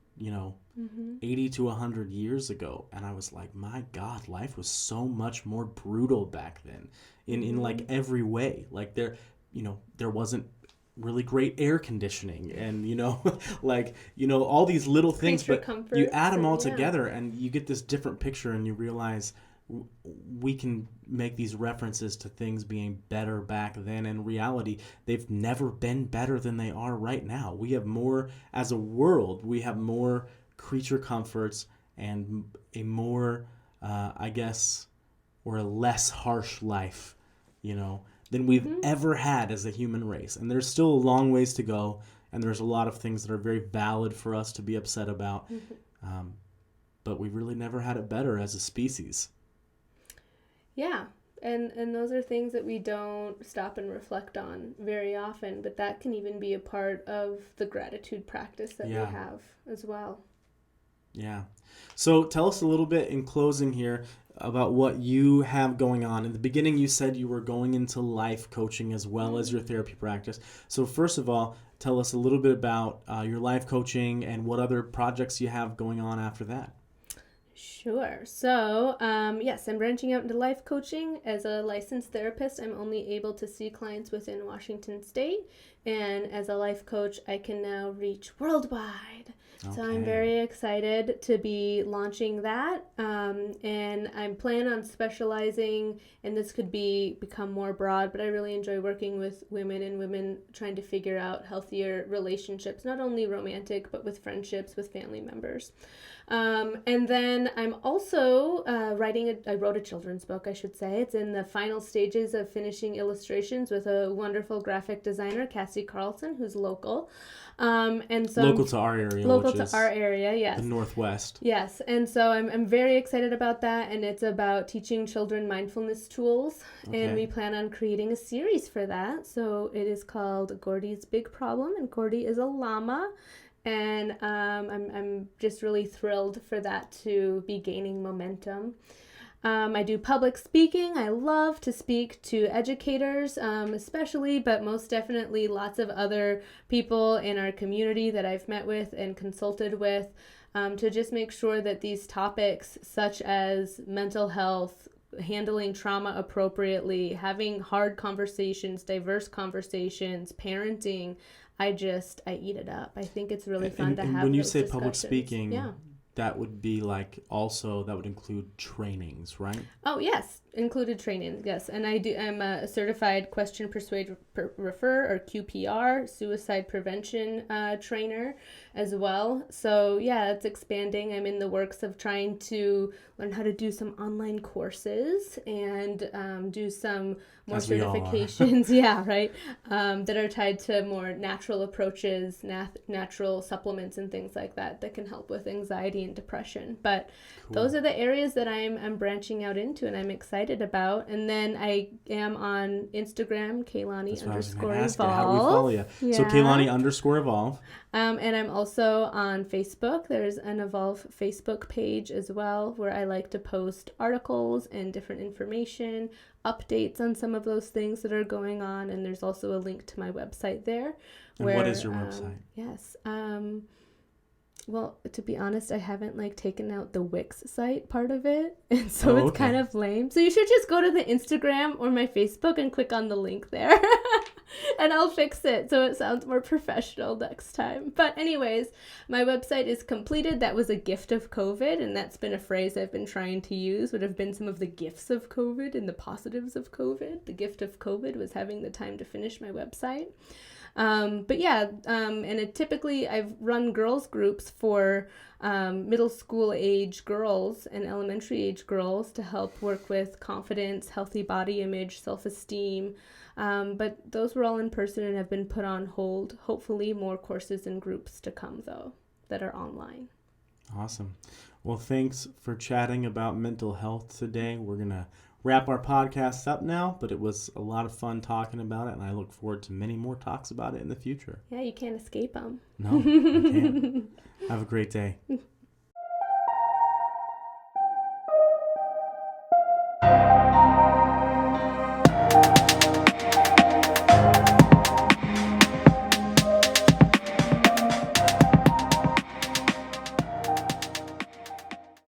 Speaker 1: 80 to 100 years ago, and I was like, my God, life was so much more brutal back then in every way. There wasn't really great air conditioning, and all these little things, but you add them all together and you get this different picture, and you realize we can make these references to things being better back then. In reality, they've never been better than they are right now. We have more, as a world, we have more creature comforts and a more, or a less harsh life, than we've ever had as a human race. And there's still a long ways to go, and there's a lot of things that are very valid for us to be upset about. But we've really never had it better as a species.
Speaker 2: Yeah, and those are things that we don't stop and reflect on very often, but that can even be a part of the gratitude practice that we have as well.
Speaker 1: Yeah. So tell us a little bit in closing here about what you have going on. In the beginning, you said you were going into life coaching as well as your therapy practice. So first of all, tell us a little bit about your life coaching and what other projects you have going on after that.
Speaker 2: Sure. So, yes, I'm branching out into life coaching. As a licensed therapist, I'm only able to see clients within Washington State. And as a life coach, I can now reach worldwide. Okay. So I'm very excited to be launching that. And I'm planning on specializing, and this could become more broad, but I really enjoy working with women and women trying to figure out healthier relationships, not only romantic, but with friendships, with family members. And then I'm also I wrote a children's book, I should say. It's in the final stages of finishing illustrations with a wonderful graphic designer, Cassie Carlson, who's local. And so
Speaker 1: local to our area.
Speaker 2: Local to our area, yes.
Speaker 1: The Northwest.
Speaker 2: Yes, and so I'm very excited about that, and it's about teaching children mindfulness tools, and we plan on creating a series for that. So it is called Gordy's Big Problem, and Gordy is a llama. And I'm just really thrilled for that to be gaining momentum. I do public speaking. I love to speak to educators, especially, but most definitely lots of other people in our community that I've met with and consulted with, to just make sure that these topics such as mental health, handling trauma appropriately, having hard conversations, diverse conversations, parenting, I eat it up. I think it's really fun to have those discussions.
Speaker 1: And when you say public speaking, that would be that would include trainings, right?
Speaker 2: Oh, yes. Included training, yes. And I'm a certified question, persuade, refer, or QPR, suicide prevention trainer as well. So yeah, it's expanding. I'm in the works of trying to learn how to do some online courses and do some more
Speaker 1: As we all are.
Speaker 2: certifications, yeah, right, that are tied to more natural approaches, natural supplements and things like that can help with anxiety and depression. But those are the areas that I'm branching out into and I'm excited about. And then I am on Instagram, Keilani _evolve.
Speaker 1: How do we follow you?
Speaker 2: Yeah.
Speaker 1: So Keilani _evolve.
Speaker 2: And I'm also on Facebook. There's an Evolve Facebook page as well, where I like to post articles and different information, updates on some of those things that are going on. And there's also a link to my website there.
Speaker 1: And what is your website?
Speaker 2: Yes. Well, to be honest, I haven't taken out the Wix site part of it, and so it's kind of lame. So you should just go to the Instagram or my Facebook and click on the link there, and I'll fix it so it sounds more professional next time. But anyways, my website is completed. That was a gift of COVID, and that's been a phrase I've been trying to use. Would have been some of the gifts of COVID and the positives of COVID. The gift of COVID was having the time to finish my website. But yeah, and typically I've run girls groups for middle school age girls and elementary age girls to help work with confidence, healthy body image, self-esteem. But those were all in person and have been put on hold. Hopefully more courses and groups to come, though, that are online.
Speaker 1: Awesome. Well, thanks for chatting about mental health today. We're going to wrap our podcast up now, but it was a lot of fun talking about it, and I look forward to many more talks about it in the future.
Speaker 2: Yeah, you can't escape them.
Speaker 1: No, I can't. Have a great day.